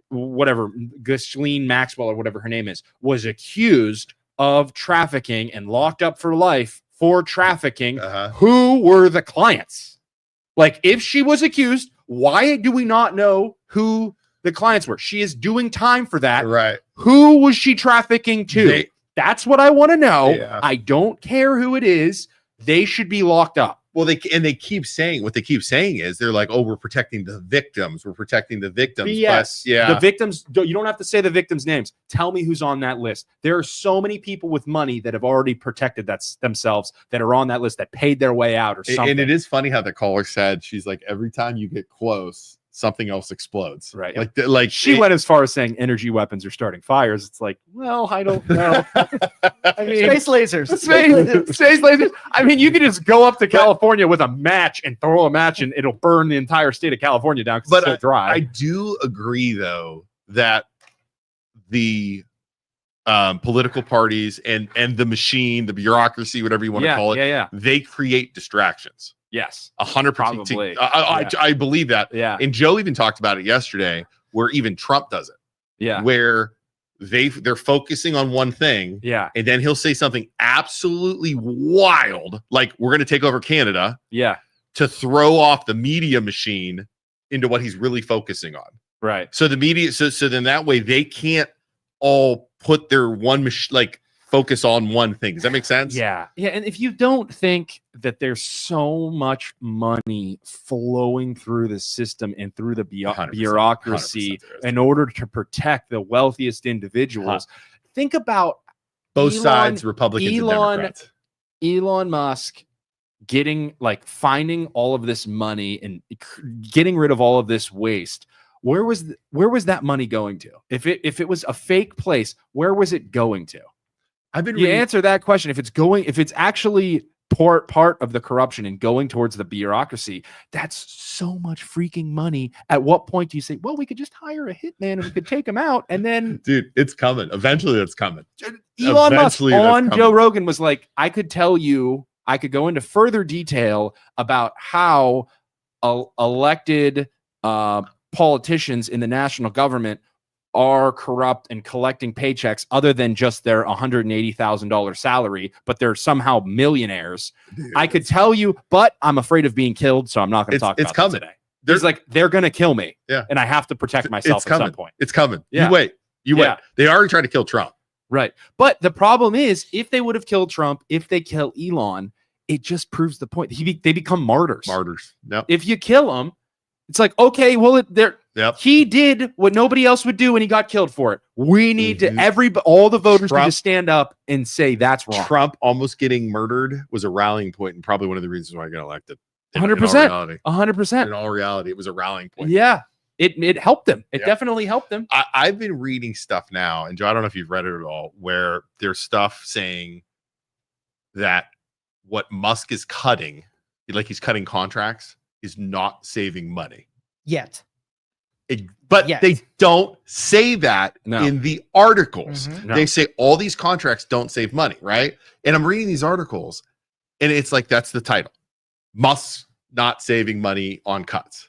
whatever Ghislaine Maxwell or whatever her name is was accused of trafficking and locked up for life for trafficking, who were the clients? Like, if she was accused, why do we not know who the clients were? She is doing time for that. Right. Who was she trafficking to? That's what I want to know. Yeah. I don't care who it is. They should be locked up. Well, they keep saying is they're like, oh, we're protecting the victims. We're protecting the victims. Yes. But, yeah. The victims, you don't have to say the victims' names. Tell me who's on that list. There are so many people with money that have already protected themselves that are on that list that paid their way out or something. And it is funny how the caller said, she's like, every time you get close, something else explodes. Right. Like she went as far as saying energy weapons are starting fires. It's like, well, I don't know. I mean, space lasers. Space lasers. I mean, you could just go up to California with a match and throw a match and it'll burn the entire state of California down because it's so dry. I do agree, though, that the political parties and the machine, the bureaucracy, whatever you want to call it, they create distractions. Yes, 100%. Probably. I believe that. Yeah. And Joe even talked about it yesterday, where even Trump does it. Yeah. Where they're focusing on one thing. Yeah. And then he'll say something absolutely wild, like we're going to take over Canada. Yeah. To throw off the media machine into what he's really focusing on. Right. So the media, so then that way they can't all put their one machine, like focus on one thing. Does that make sense? Yeah. And if you don't think that there's so much money flowing through the system and through the 100%, bureaucracy 100% in order to protect the wealthiest individuals, think about both sides, Republicans and Democrats. Elon Musk finding all of this money and getting rid of all of this waste. Where was that money going to? If it was a fake place, where was it going to? Answer that question. If it's actually part of the corruption and going towards the bureaucracy, that's so much freaking money. At what point do you say, well, we could just hire a hitman and we could take him out, and then dude, it's coming. Eventually that's coming. Elon Musk on Joe Rogan was like, I could go into further detail about how elected politicians in the national government are corrupt and collecting paychecks other than just their $180,000 salary, but they're somehow millionaires. Dude, I could tell you, but I'm afraid of being killed, so I'm not going to talk about it today. He's like, they're going to kill me, and I have to protect myself at some point. It's coming. Yeah. You wait. They already tried to kill Trump. Right. But the problem is, if they would have killed Trump, if they kill Elon, it just proves the point. They become martyrs. Yep. If you kill them, it's like, okay, well, he did what nobody else would do and he got killed for it. We need to, all the voters need to stand up and say that's wrong. Trump almost getting murdered was a rallying point and probably one of the reasons why I got elected. 100%. 100%. In all reality, it was a rallying point. Yeah. It helped them. It definitely helped them. I've been reading stuff now, and Joe, I don't know if you've read it at all, where there's stuff saying that what Musk is cutting, like he's cutting contracts, is not saving money yet. They don't say that in the articles. No. They say all these contracts don't save money, right? And I'm reading these articles, and it's like, that's the title. Musk not saving money on cuts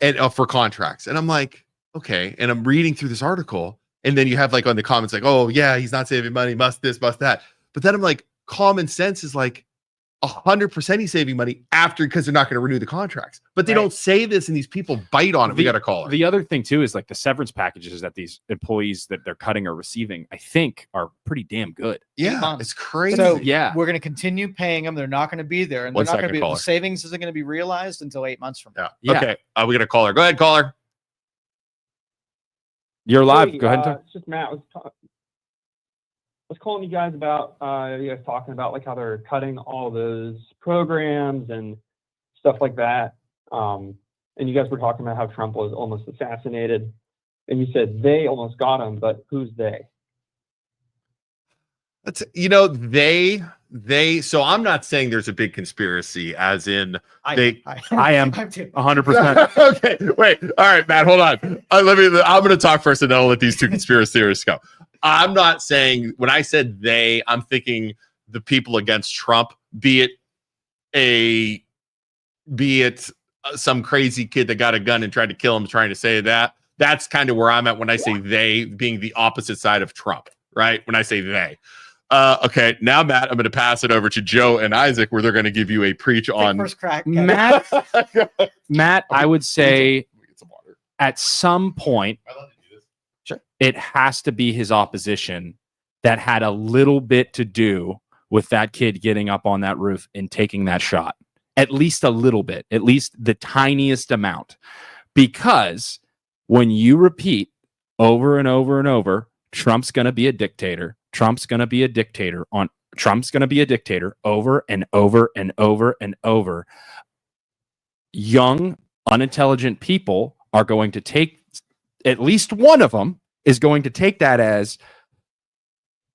and for contracts. And I'm like, okay. And I'm reading through this article, and then you have like on the comments like, oh yeah, he's not saving money, must this, must that. But then I'm like, common sense is like 100% he's saving money because they're not going to renew the contracts. But they don't say this, and these people bite on it. We got to call it. The other thing too is like the severance packages that these employees that they're cutting are receiving, I think, are pretty damn good. Yeah, it's crazy. So we're going to continue paying them. They're not going to be there, and One they're not going to be. caller. The savings isn't going to be realized until 8 months from now. Yeah. Okay. We're going to call her. Go ahead, caller. You're live. Go ahead. It's just Matt. I was calling you guys about you guys talking about like how they're cutting all those programs and stuff like that. And you guys were talking about how Trump was almost assassinated, and you said they almost got him, but who's they? That's they. So I'm not saying there's a big conspiracy, as in I am 100%. Okay, wait. All right, Matt, hold on. I'm going to talk first, and then I'll let these two conspiracy theorists go. I'm not saying, when I said they, I'm thinking the people against Trump, be it some crazy kid that got a gun and tried to kill him, trying to say that. That's kind of where I'm at when I say they, being the opposite side of Trump, right? When I say they. Okay, now, Matt, I'm going to pass it over to Joe and Isaac, where they're going to give you a preach on first crack. Matt. Matt, I would say at some point, it has to be his opposition that had a little bit to do with that kid getting up on that roof and taking that shot. At least a little bit, at least the tiniest amount. Because when you repeat over and over and over, Trump's going to be a dictator. Trump's going to be a dictator Trump's going to be a dictator over and over and over and over. Young, unintelligent people are going to take, at least one of them is going to take that as,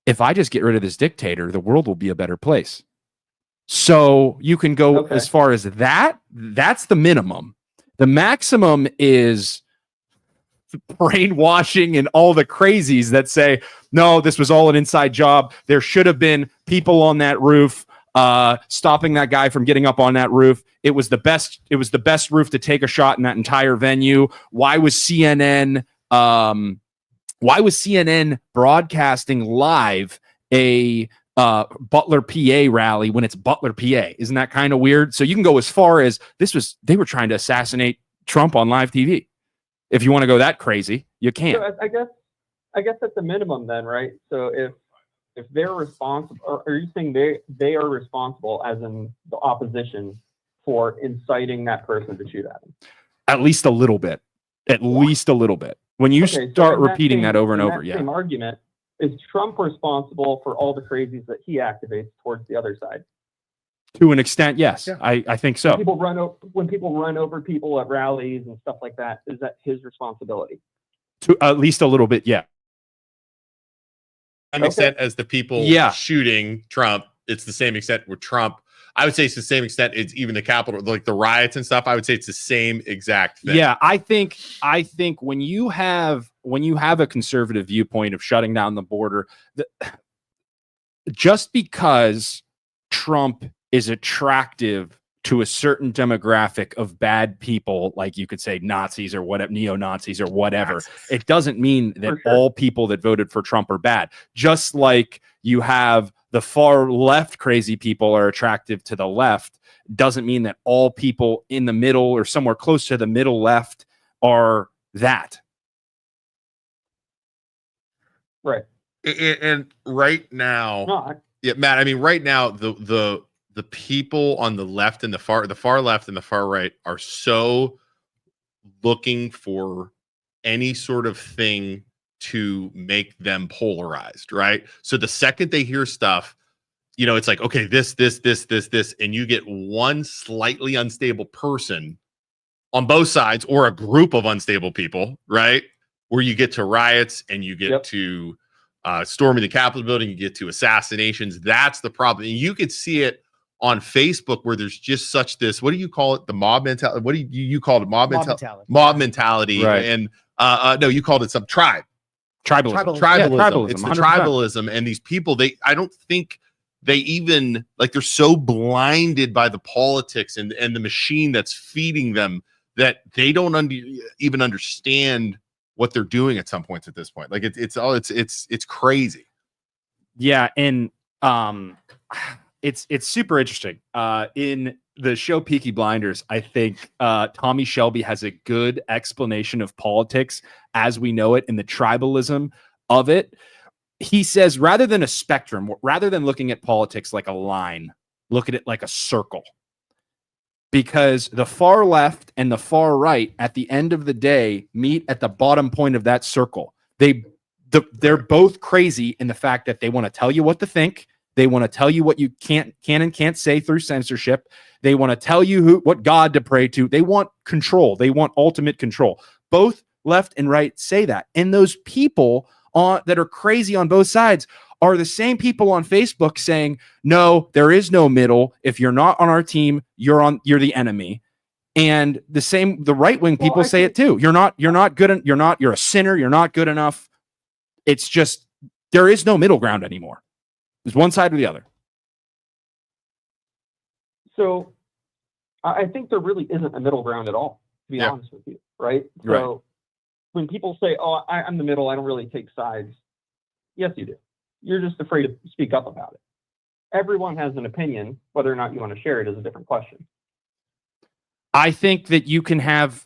if I just get rid of this dictator, the world will be a better place. So you can go as far as that. That's the minimum. The maximum is brainwashing and all the crazies that say, no, this was all an inside job. There should have been people on that roof stopping that guy from getting up on that roof. It was the best roof to take a shot in that entire venue. Why was CNN broadcasting live a Butler, PA rally when it's Butler, PA? Isn't that kind of weird? So you can go as far as they were trying to assassinate Trump on live TV. If you want to go that crazy, you can. So I guess that's the minimum then, right? So if they're responsible, or are you saying they are responsible, as in the opposition, for inciting that person to shoot at him? At least a little bit. At least a little bit. When you start repeating that over and over, Same argument, is Trump responsible for all the crazies that he activates towards the other side? To an extent, yes. Yeah. I think so. When people run over people at rallies and stuff like that, is that his responsibility? To at least a little bit, yeah. Same extent as the people shooting Trump, it's the same extent with Trump. I would say it's the same extent. It's even the Capitol, like the riots and stuff. I would say it's the same exact thing. Yeah, I think when you have a conservative viewpoint of shutting down the border, just because Trump is attractive to a certain demographic of bad people, like you could say Nazis or whatever, neo-Nazis or whatever, it doesn't mean that all people that voted for Trump are bad. Just like you have the far left crazy people are attractive to the left, doesn't mean that all people in the middle or somewhere close to the middle left are that. Right. And right now, Matt, I mean, right now, the people on the left and the far left and the far right are so looking for any sort of thing to make them polarized, right? So the second they hear stuff, you know, it's like, okay, this, and you get one slightly unstable person on both sides or a group of unstable people, right? Where you get to riots and you get to storming the Capitol building, you get to assassinations. That's the problem. And you could see it on Facebook where there's just such this, what do you call it? The mob mentality. What do you call it? Mob mentality. Mob mentality. Right. And no, you called it some tribalism. Tribalism. It's the tribalism. And these people, I don't think they even, like, they're so blinded by the politics and the machine that's feeding them that they don't even understand what they're doing at some points at this point. Like it's crazy. Yeah. And it's super interesting. In the show Peaky Blinders, I think Tommy Shelby has a good explanation of politics as we know it and the tribalism of it. He says, rather than a spectrum, rather than looking at politics like a line, look at it like a circle. Because the far left and the far right, at the end of the day, meet at the bottom point of that circle. They're both crazy in the fact that they want to tell you what to think. They want to tell you what you can and can't say through censorship. They want to tell you what God to pray to. They want control. They want ultimate control. Both left and right say that. And those people that are crazy on both sides are the same people on Facebook saying, no, there is no middle. If you're not on our team, you're the enemy. And the right-wing people say it too. You're not good. You're a sinner. You're not good enough. It's just, there is no middle ground anymore. There's one side or the other. So I think there really isn't a middle ground at all, to be honest with you. Right. So when people say, oh, I'm the middle, I don't really take sides. Yes, you do. You're just afraid to speak up about it. Everyone has an opinion. Whether or not you want to share it is a different question. I think that you can have.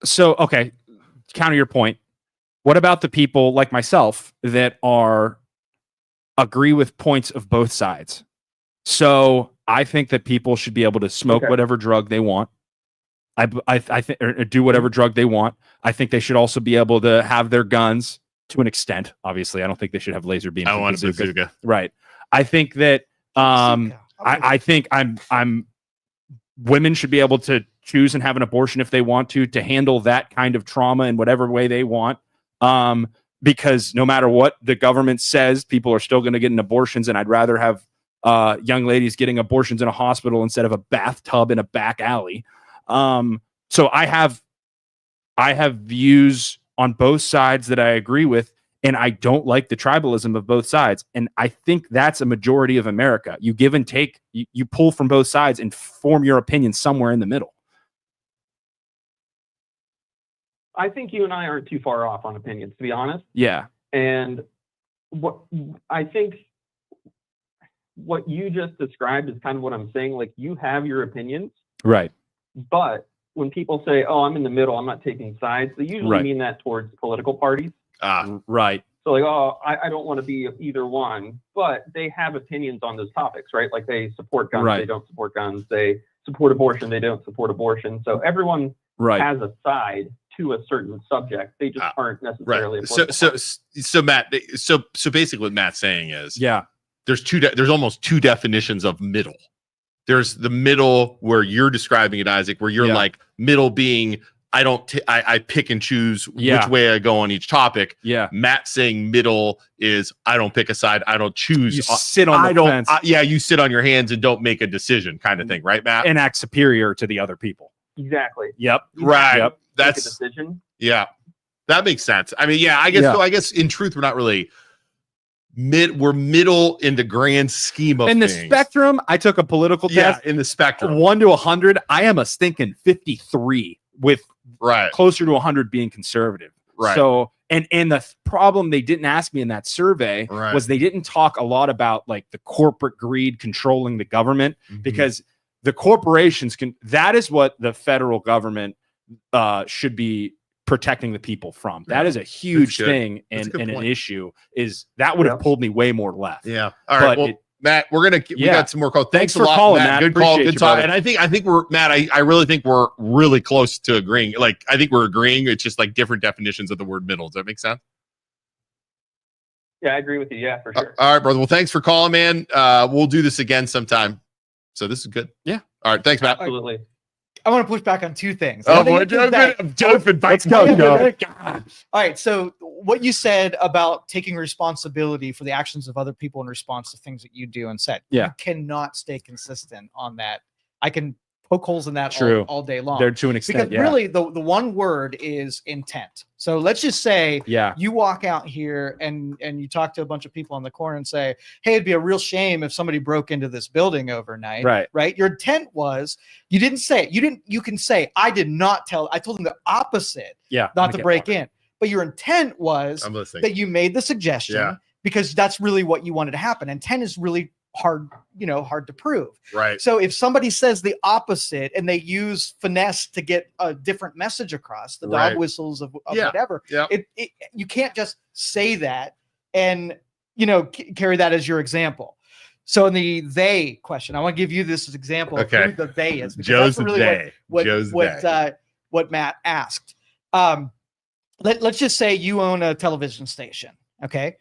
So, okay, counter your point. What about the people like myself that agree with points of both sides? So I think that people should be able to smoke whatever drug they want. I think, or do whatever drug they want. I think they should also be able to have their guns to an extent. Obviously, I don't think they should have laser beams. I want a bazooka. Right. I think that I think women should be able to choose and have an abortion if they want to handle that kind of trauma in whatever way they want. Because no matter what the government says, people are still going to get abortions, and I'd rather have young ladies getting abortions in a hospital instead of a bathtub in a back alley. So I have views on both sides that I agree with, and I don't like the tribalism of both sides. And I think that's a majority of America. You give and take, you pull from both sides and form your opinion somewhere in the middle. I think you and I aren't too far off on opinions, to be honest. Yeah. And I think what you just described is kind of what I'm saying. Like, you have your opinions. Right. But when people say, oh, I'm in the middle, I'm not taking sides, they usually mean that towards political parties. Right. So like, oh, I don't want to be either one, but they have opinions on those topics, right? Like they support guns, they don't support guns. They support abortion, they don't support abortion. So everyone has a side to a certain subject. They just aren't necessarily. So Matt, so basically what Matt's saying is, there's almost two definitions of middle. There's the middle where you're describing it, Isaac, where you're like middle being I pick and choose which way I go on each topic. Matt saying middle is I don't pick a side. I don't choose. You sit on the fence. You sit on your hands and don't make a decision, kind of thing, right, Matt? And act superior to the other people. Exactly. Yep. Right. Yep. That's a decision. Yeah, that makes sense. I mean, I guess so. I guess in truth, we're not really we're middle in the grand scheme of in the things. spectrum. I took a political test. In the spectrum, 1 to 100. I am a stinking 53 with closer to 100 being conservative. Right. So, and the problem they didn't ask me in that survey was they didn't talk a lot about like the corporate greed controlling the government, because the corporations that is what the federal government should be protecting the people from. That is a huge thing and an issue is that would have pulled me way more left. Yeah. All right. Well, Matt, we got some more calls. Thanks for calling, Matt. Good call. Good talk. And I think we're Matt. I really think we're really close to agreeing. Like I think we're agreeing. It's just like different definitions of the word middle. Does that make sense? Yeah, I agree with you. Yeah, for sure. All right, brother. Well, thanks for calling, man. We'll do this again sometime. So this is good. Yeah. All right. Thanks, Matt. Absolutely. I want to push back on two things. Oh, boy, let's go. All right. So what you said about taking responsibility for the actions of other people in response to things that you do and said, you cannot stay consistent on that. I can poke holes in that all day long. They're to an extent, because really the one word is intent. So let's just say you walk out here and you talk to a bunch of people on the corner and say, hey, it'd be a real shame if somebody broke into this building overnight. Right. Your intent was, you didn't say it. You can say, I told them the opposite, not to break in. But your intent was that you made the suggestion because that's really what you wanted to happen. Intent is really hard to prove. Right. So if somebody says the opposite and they use finesse to get a different message across, the dog whistles of whatever, you can't just say that and carry that as your example. So in the they question, I want to give you this as example of who the they is. Joe's that's really they. What Matt asked. Let's just say you own a television station. Okay.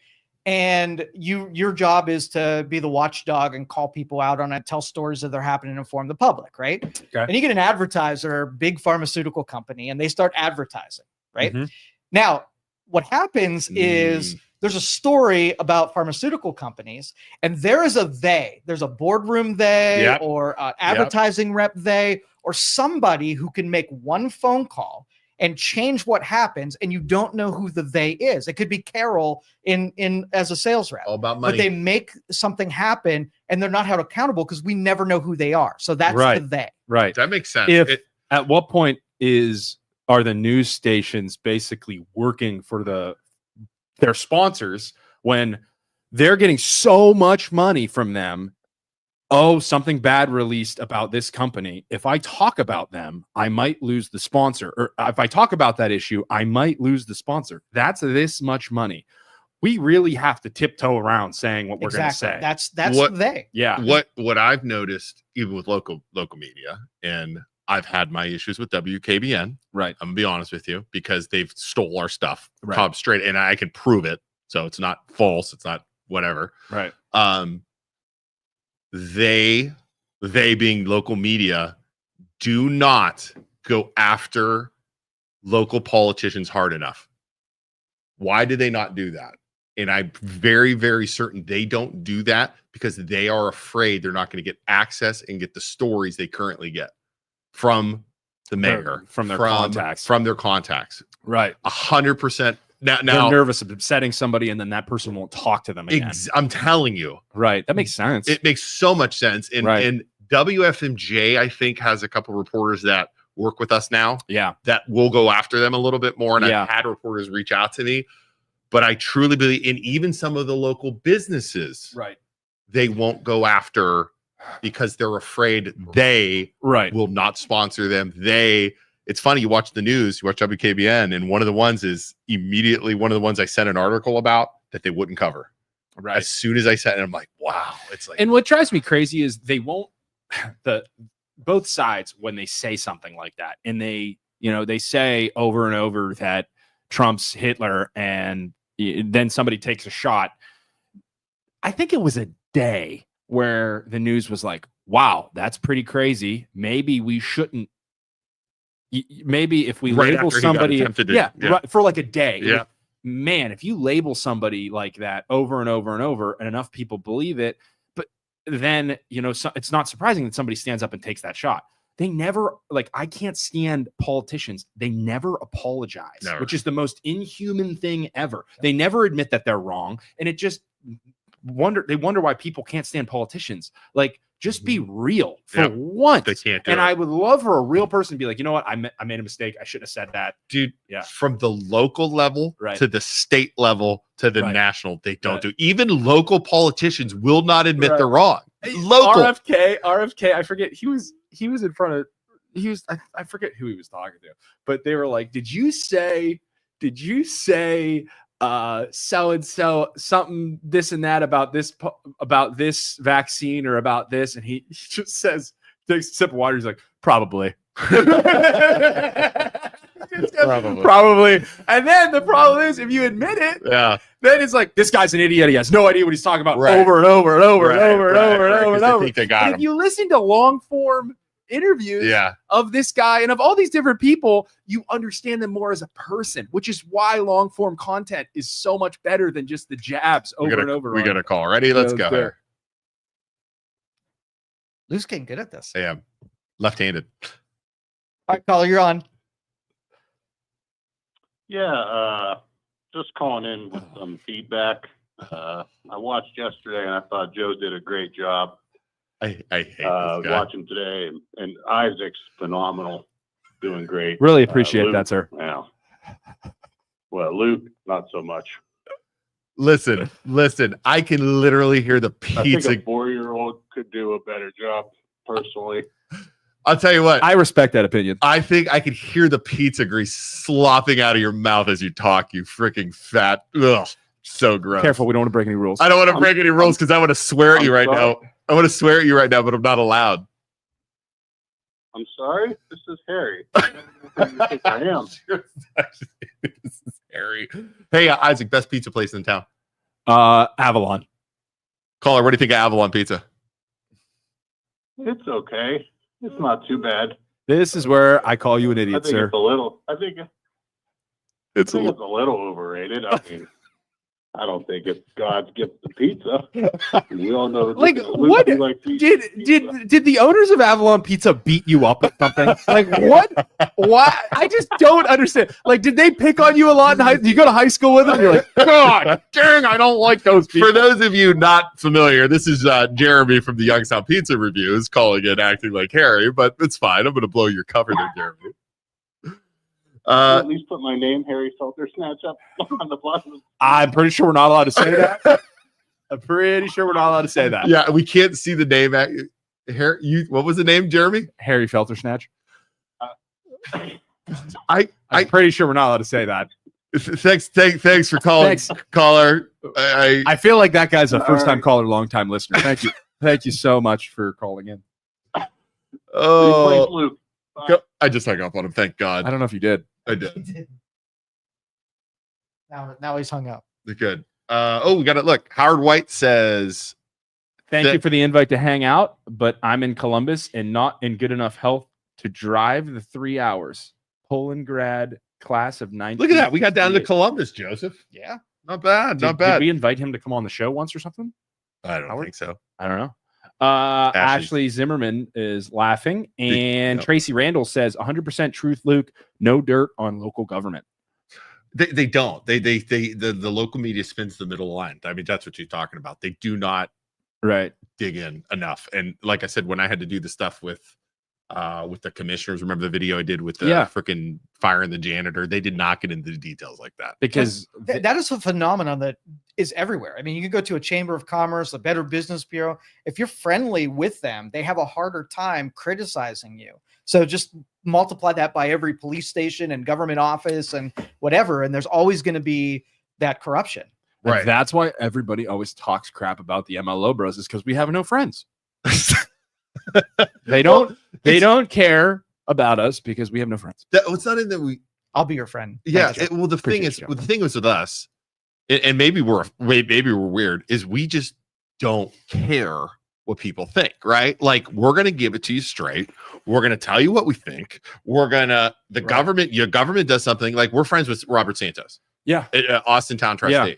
And your job is to be the watchdog and call people out on it, tell stories that are happening, and inform the public, right? Okay. And you get an advertiser, big pharmaceutical company, and they start advertising, right? Now, what happens is there's a story about pharmaceutical companies, and there is a they. There's a boardroom they, or advertising rep they, or somebody who can make one phone call and change what happens, and you don't know who the they is. It could be Carol in as a sales rep. All about money. But they make something happen, and they're not held accountable because we never know who they are. So that's the they. Right. That makes sense. At what point are the news stations basically working for their sponsors when they're getting so much money from them? Oh, something bad released about this company. If I talk about them, I might lose the sponsor. Or if I talk about that issue, I might lose the sponsor. That's this much money. We really have to tiptoe around saying what we're going to say. That's what they. Yeah. What I've noticed, even with local media, and I've had my issues with WKBN. Right. I'm gonna be honest with you, because they've stole our stuff, right. Straight, and I can prove it. So it's not false. It's not whatever. Right. They being local media, do not go after local politicians hard enough. Why do they not do that? And I'm very, very certain they don't do that because they are afraid they're not going to get access and get the stories they currently get from the mayor, from their contacts. Right. 100%. Now they're nervous of upsetting somebody, and then that person won't talk to them again. I'm telling you. Right. That makes sense. It makes so much sense. And WFMJ, I think, has a couple reporters that work with us now. Yeah. That will go after them a little bit more. And I've had reporters reach out to me. But I truly believe, in even some of the local businesses, right, they won't go after because they're afraid they will not sponsor them. It's funny, you watch the news, you watch WKBN, and one of the ones I sent an article about that they wouldn't cover. Right. As soon as I said it, I'm like, wow. It's like, and what drives me crazy is they won't both sides when they say something like that, and they say over and over that Trump's Hitler, and then somebody takes a shot. I think it was a day where the news was like, wow, that's pretty crazy. Maybe we shouldn't. Maybe if we label somebody, for like a day, yeah. Man, if you label somebody like that over and over and over, and enough people believe it, but then it's not surprising that somebody stands up and takes that shot. They never, like, I can't stand politicians. They never apologize, which is the most inhuman thing ever. They never admit that they're wrong, and it just wonder why people can't stand politicians. Like, just be real for once. They can't do and it. I would love for a real person to be like, you know what? I made a mistake. I shouldn't have said that. Dude, yeah. From the local level to the state level to the national, they don't do. Even local politicians will not admit they're wrong. Local. RFK, I forget. He was in front of, I forget who he was talking to, but they were like, did you say so and so something this and that about this vaccine or about this, and he just says, takes a sip of water, he's like, probably. Probably. And then the problem is, if you admit it, then it's like, this guy's an idiot. He has no idea what he's talking about over and over and over and over and over and over and over. And if you listen to long form interviews of this guy and of all these different people, you understand them more as a person, which is why long form content is so much better than just the jabs over and over. We got a call. Ready? Let's go here. Lou's getting good at this. I am. Left-handed. All right, caller, you're on. Yeah, just calling in with some feedback. I watched yesterday and I thought Joe did a great job. I hate this guy. Watching today, and Isaac's phenomenal, doing great. Really appreciate Luke, that, sir. Yeah. Well, Luke, not so much. Listen. I can literally hear the pizza. I think a 4-year-old could do a better job, personally. I'll tell you what. I respect that opinion. I think I could hear the pizza grease slopping out of your mouth as you talk, you freaking fat. Ugh, so gross. Careful, we don't want to break any rules. I don't want to break any rules because I want to swear at you right now. I want to swear at you right now, but I'm not allowed. I'm sorry? This is Harry. I am. This is Harry. Hey, Isaac, best pizza place in town? Avalon. Caller, what do you think of Avalon Pizza? It's okay. It's not too bad. This is where I call you an idiot, I think sir. It's a little overrated. I mean, I don't think it's God's gift to pizza. We all know. Like, what did the owners of Avalon Pizza beat you up or something? Like, what? Why? I just don't understand. Like, did they pick on you a lot in high? Did you go to high school with them? You're like, God dang, I don't like those people. For those of you not familiar, this is Jeremy from the Youngstown Pizza Reviews calling it acting like Harry, but it's fine. I'm going to blow your cover there, Jeremy. At least put my name, Harry Salter Snatch, up on the bottom. I'm pretty sure we're not allowed to say that. I'm pretty sure we're not allowed to say that. Yeah, we can't see the name. Harry, what was the name, Jeremy? Harry Felter Snatch. I'm pretty sure we're not allowed to say that. Thanks for calling, caller. I feel like that guy's a first-time caller, long-time listener. Thank you. Thank you so much for calling in. Oh, I just hung up on him. Thank God. I don't know if you did. I did. Now he's hung up. Good. We got it. Look, Howard White says, Thank you for the invite to hang out, but I'm in Columbus and not in good enough health to drive the 3 hours. Poland grad class of 19. Look at that. We got down to Columbus, Joseph. Yeah. Not bad. Not bad. Did we invite him to come on the show once or something? I don't think so. I don't know. Ashley Zimmerman is laughing, and Tracy Randall says 100% truth, Luke. No dirt on local government. They don't. The local media spins the middle line. I mean, that's what you're talking about. They do not dig in enough. And like I said, when I had to do the stuff with the commissioners, remember the video I did with the freaking firing the janitor? They did not get into the details like that. Because that is a phenomenon that is everywhere. I mean, you can go to a chamber of commerce, a Better Business Bureau. If you're friendly with them, they have a harder time criticizing you. So just multiply that by every police station and government office and whatever, and there's always going to be that corruption. Right. And that's why everybody always talks crap about the MLO Bros, is because we have no friends. They don't care about us because we have no friends. It's not in that we. I'll be your friend. Yeah. The thing is with us, and maybe we're weird, is we just don't care what people think, right? Like, we're gonna give it to you straight. We're gonna tell you what we think. We're gonna government. Your government does something. Like, we're friends with Robert Santos. Yeah. Austin Town Trustee.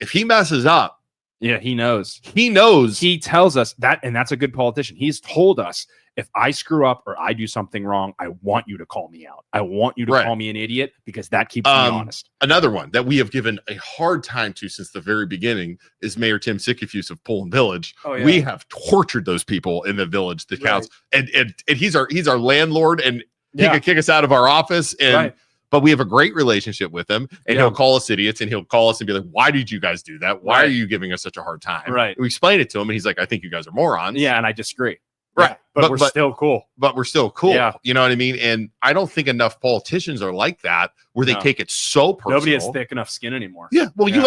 If he messes up, he knows. He tells us that, and that's a good politician. He's told us, if I screw up or I do something wrong, I want you to call me out. I want you to call me an idiot, because that keeps me honest. Another one that we have given a hard time to since the very beginning is Mayor Tim Sikafuse of Poland Village. Oh, yeah. We have tortured those people in the village, the counts, and he's our landlord, and he could kick us out of our office. And but we have a great relationship with him, and he'll call us idiots, and he'll call us and be like, "Why did you guys do that? Why are you giving us such a hard time?" Right. We explain it to him, and he's like, "I think you guys are morons." Yeah, and I disagree. Right. But we're still cool. But we're still cool. Yeah. You know what I mean? And I don't think enough politicians are like that, where they take it so personal. Nobody has thick enough skin anymore. Yeah. Well, you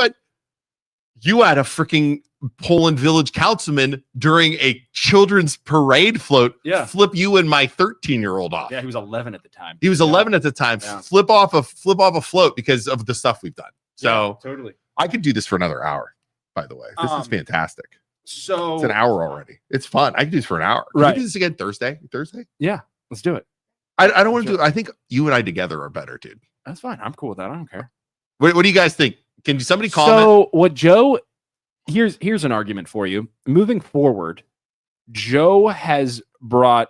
had a freaking Poland Village councilman during a children's parade float flip you and my 13-year-old off. Yeah, he was 11 at the time. He was 11 at the time. Yeah. Flip off a float because of the stuff we've done. So totally. I could do this for another hour, by the way. This is fantastic. So it's an hour already. It's fun. I can do this for an hour. Can we do this again Thursday? Yeah, let's do it. I don't want to do it. I think you and I together are better, dude. That's fine. I'm cool with that. I don't care. What do you guys think? Can somebody comment? So what Joe, here's an argument for you. Moving forward, Joe has brought,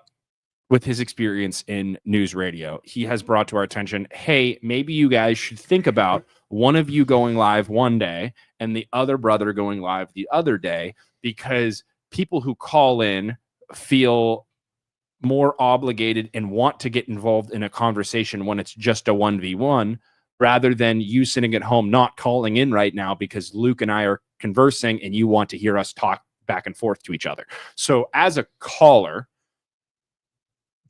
with his experience in news radio, he has brought to our attention, hey, maybe you guys should think about one of you going live one day and the other brother going live the other day, because people who call in feel more obligated and want to get involved in a conversation when it's just a 1v1, rather than you sitting at home not calling in right now because Luke and I are conversing and you want to hear us talk back and forth to each other. So as a caller,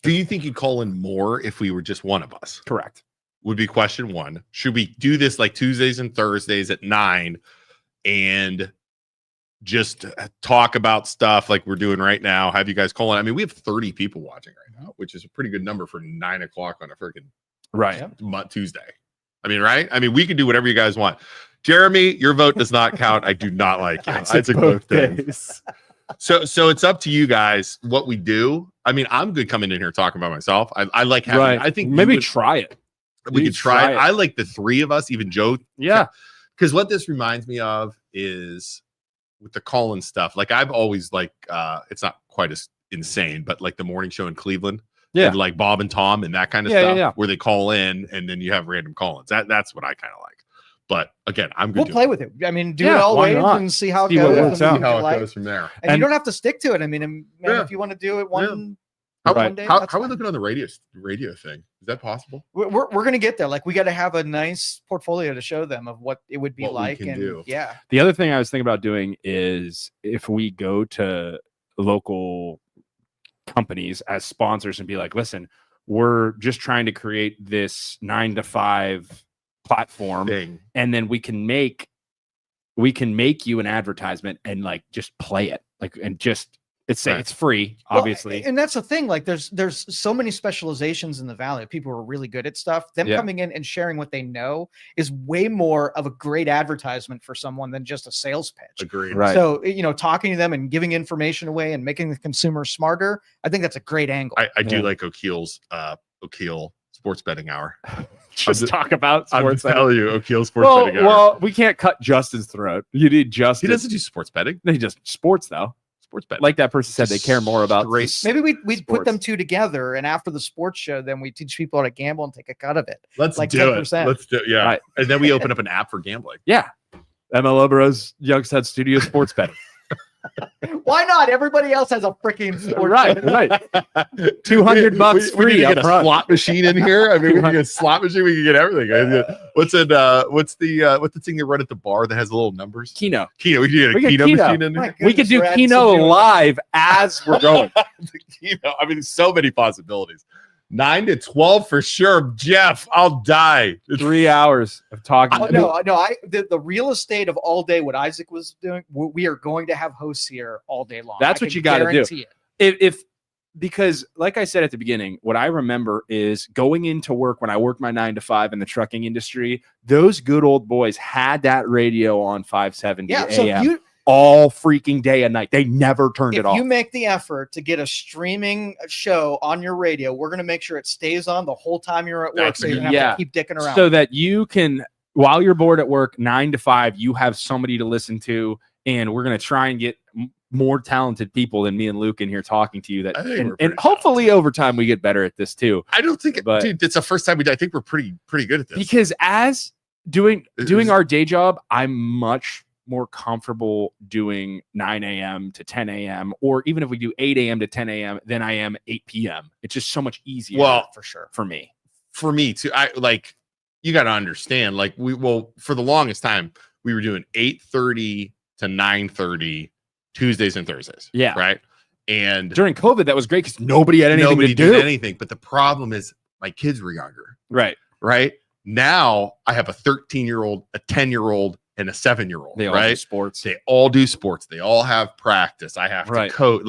do you think you'd call in more if we were just one of us? Correct. Would be question one. Should we do this like Tuesdays and Thursdays at 9 and just talk about stuff like we're doing right now? Have you guys call in? I mean, we have 30 people watching right now, which is a pretty good number for 9 o'clock on a freaking Tuesday. I mean, right? I mean, we can do whatever you guys want. Jeremy, your vote does not count. I do not like you. I took both days. So it's up to you guys what we do. I mean, I'm good coming in here talking about myself. I like having, I think maybe try it. We could try it. I like the three of us, even Joe. Yeah. Because what this reminds me of is with the call-in stuff. Like, I've always it's not quite as insane, but like the morning show in Cleveland. Yeah. And like Bob and Tom and that kind of stuff where they call in and then you have random call-ins. That's what I kind of like. But again, we'll play with it. I mean, do it all ways and see how it goes. See how it goes from there. And you don't have to stick to it. I mean, if you want to do it one day. How are we looking on the radio thing? Is that possible? We're gonna get there. Like, we got to have a nice portfolio to show them of what it would be like. And the other thing I was thinking about doing is if we go to local companies as sponsors and be like, listen, we're just trying to create this 9 to 5 platform and then we can make you an advertisement and like just play it, like, and just it's free, obviously. And that's the thing, like there's so many specializations in the Valley. People are really good at stuff. Them coming in and sharing what they know is way more of a great advertisement for someone than just a sales pitch. Agreed. Right. So, talking to them and giving information away and making the consumer smarter, I think that's a great angle. I do like O'Keel's sports betting hour. Just talk about sports. I'm telling you, O'Keel's sports betting hour. Well, we can't cut Justin's throat. You need Justin. He doesn't do sports betting. He just sports though. Sports betting. Like that person said, they care more about maybe we put them two together, and after the sports show, then we teach people how to gamble and take a cut of it. Let's like do 10%. it. Let's do it. Yeah. Right. And then we open up an app for gambling. Yeah. MLO Bros Youngstown Studio Sports Betting. Why not? Everybody else has a freaking sport. Right. $200 free. We get a slot machine in here. I mean, we can get a slot machine. We can get everything. What's the thing they run at the bar that has little numbers? Keno. We can get a Keno machine in there. We can do Keno live as we're going. I mean, so many possibilities. 9 to 12 for sure. Jeff, I'll die. 3 hours of talking. The real estate of all day, what Isaac was doing, we are going to have hosts here all day long. That's what you got to do. Because like I said at the beginning, what I remember is going into work when I worked my 9 to 5 in the trucking industry, those good old boys had that radio on 570 AM all freaking day and night. They never turned it off. If you make the effort to get a streaming show on your radio, we're going to make sure it stays on the whole time you're at work. So you don't have to keep dicking around. So that you can, while you're bored at work, 9 to 5, you have somebody to listen to. And we're going to try and get more talented people than me and Luke in here talking to you. That and hopefully over time we get better at this too. I don't think, dude, it's the first time I think we're pretty good at this. Because as doing our day job, I'm much more comfortable doing 9 a.m. to 10 a.m. or even if we do 8 a.m. to 10 a.m. than I am 8 p.m. It's just so much easier. Well, for sure, for me too. You got to understand. For the longest time we were doing 8:30 to 9:30 Tuesdays and Thursdays. Yeah. Right. And during COVID, that was great because nobody had anything to do. Did anything. But the problem is my kids were younger. Right. Right. Now I have a 13-year-old, a 10-year-old, and a 7-year-old. They all do sports. They all do sports. They all have practice. I have to coach.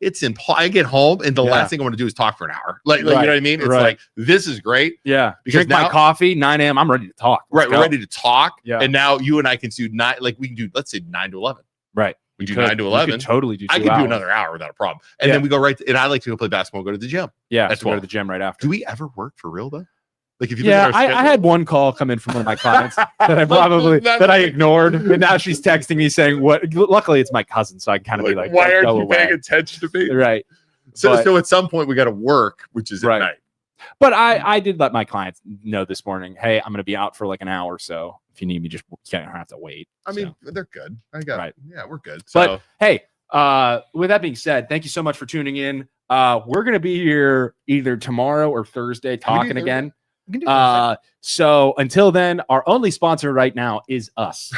It's I get home and the last thing I want to do is talk for an hour. You know what I mean? It's like, this is great. Yeah. Because drink my coffee, 9 a.m. I'm ready to talk. We're ready to talk. Yeah. And now you and I can do we can do, let's say 9 to 11. Right. We do 9 to 11. You could totally do 2 I could hours. do another hour without a problem. And then we go and I like to go play basketball, go to the gym. Yeah. That's go to the gym right after. Do we ever work for real though? If you I had one call come in from one of my clients that I probably that I ignored, and now she's texting me saying, "What?" Luckily, it's my cousin, so I can kind of be like, "Why aren't you paying attention to me?" Right. So at some point we got to work, which is at night. But I did let my clients know this morning, "Hey, I'm going to be out for like an hour, so if you need me, just you don't have to wait." I mean, they're good. Yeah, we're good. But hey, with that being said, thank you so much for tuning in. We're going to be here either tomorrow or Thursday talking again. So until then, our only sponsor right now is us.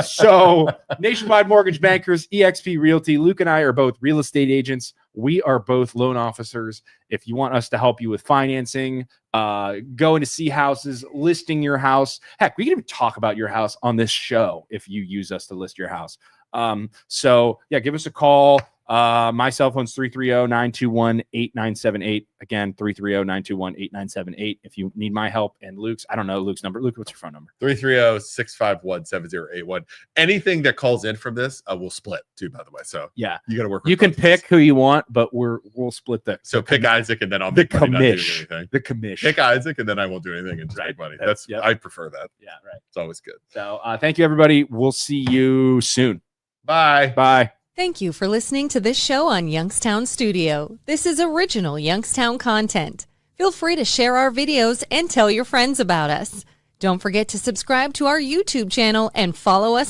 So Nationwide Mortgage Bankers, eXp Realty. Luke and I are both real estate agents. We are both loan officers. If you want us to help you with financing, going to see houses, listing your house, heck, we can even talk about your house on this show if you use us to list your house. So yeah, give us a call. My cell phone's 330-921-8978. Again, 330-921-8978. If you need my help and Luke's, I don't know Luke's number. Luke, what's your phone number? 330-651-7081. Anything that calls in from this, we'll split too, by the way. So yeah, you got to work. You can pick who you want, but we'll split that. So pick Isaac and then I'll the commish. The commish. Pick Isaac and then I won't do anything and just make money. I prefer that. Yeah, right. It's always good. So thank you, everybody. We'll see you soon. Bye. Bye. Thank you for listening to this show on Youngstown Studio. This is original Youngstown content. Feel free to share our videos and tell your friends about us. Don't forget to subscribe to our YouTube channel and follow us on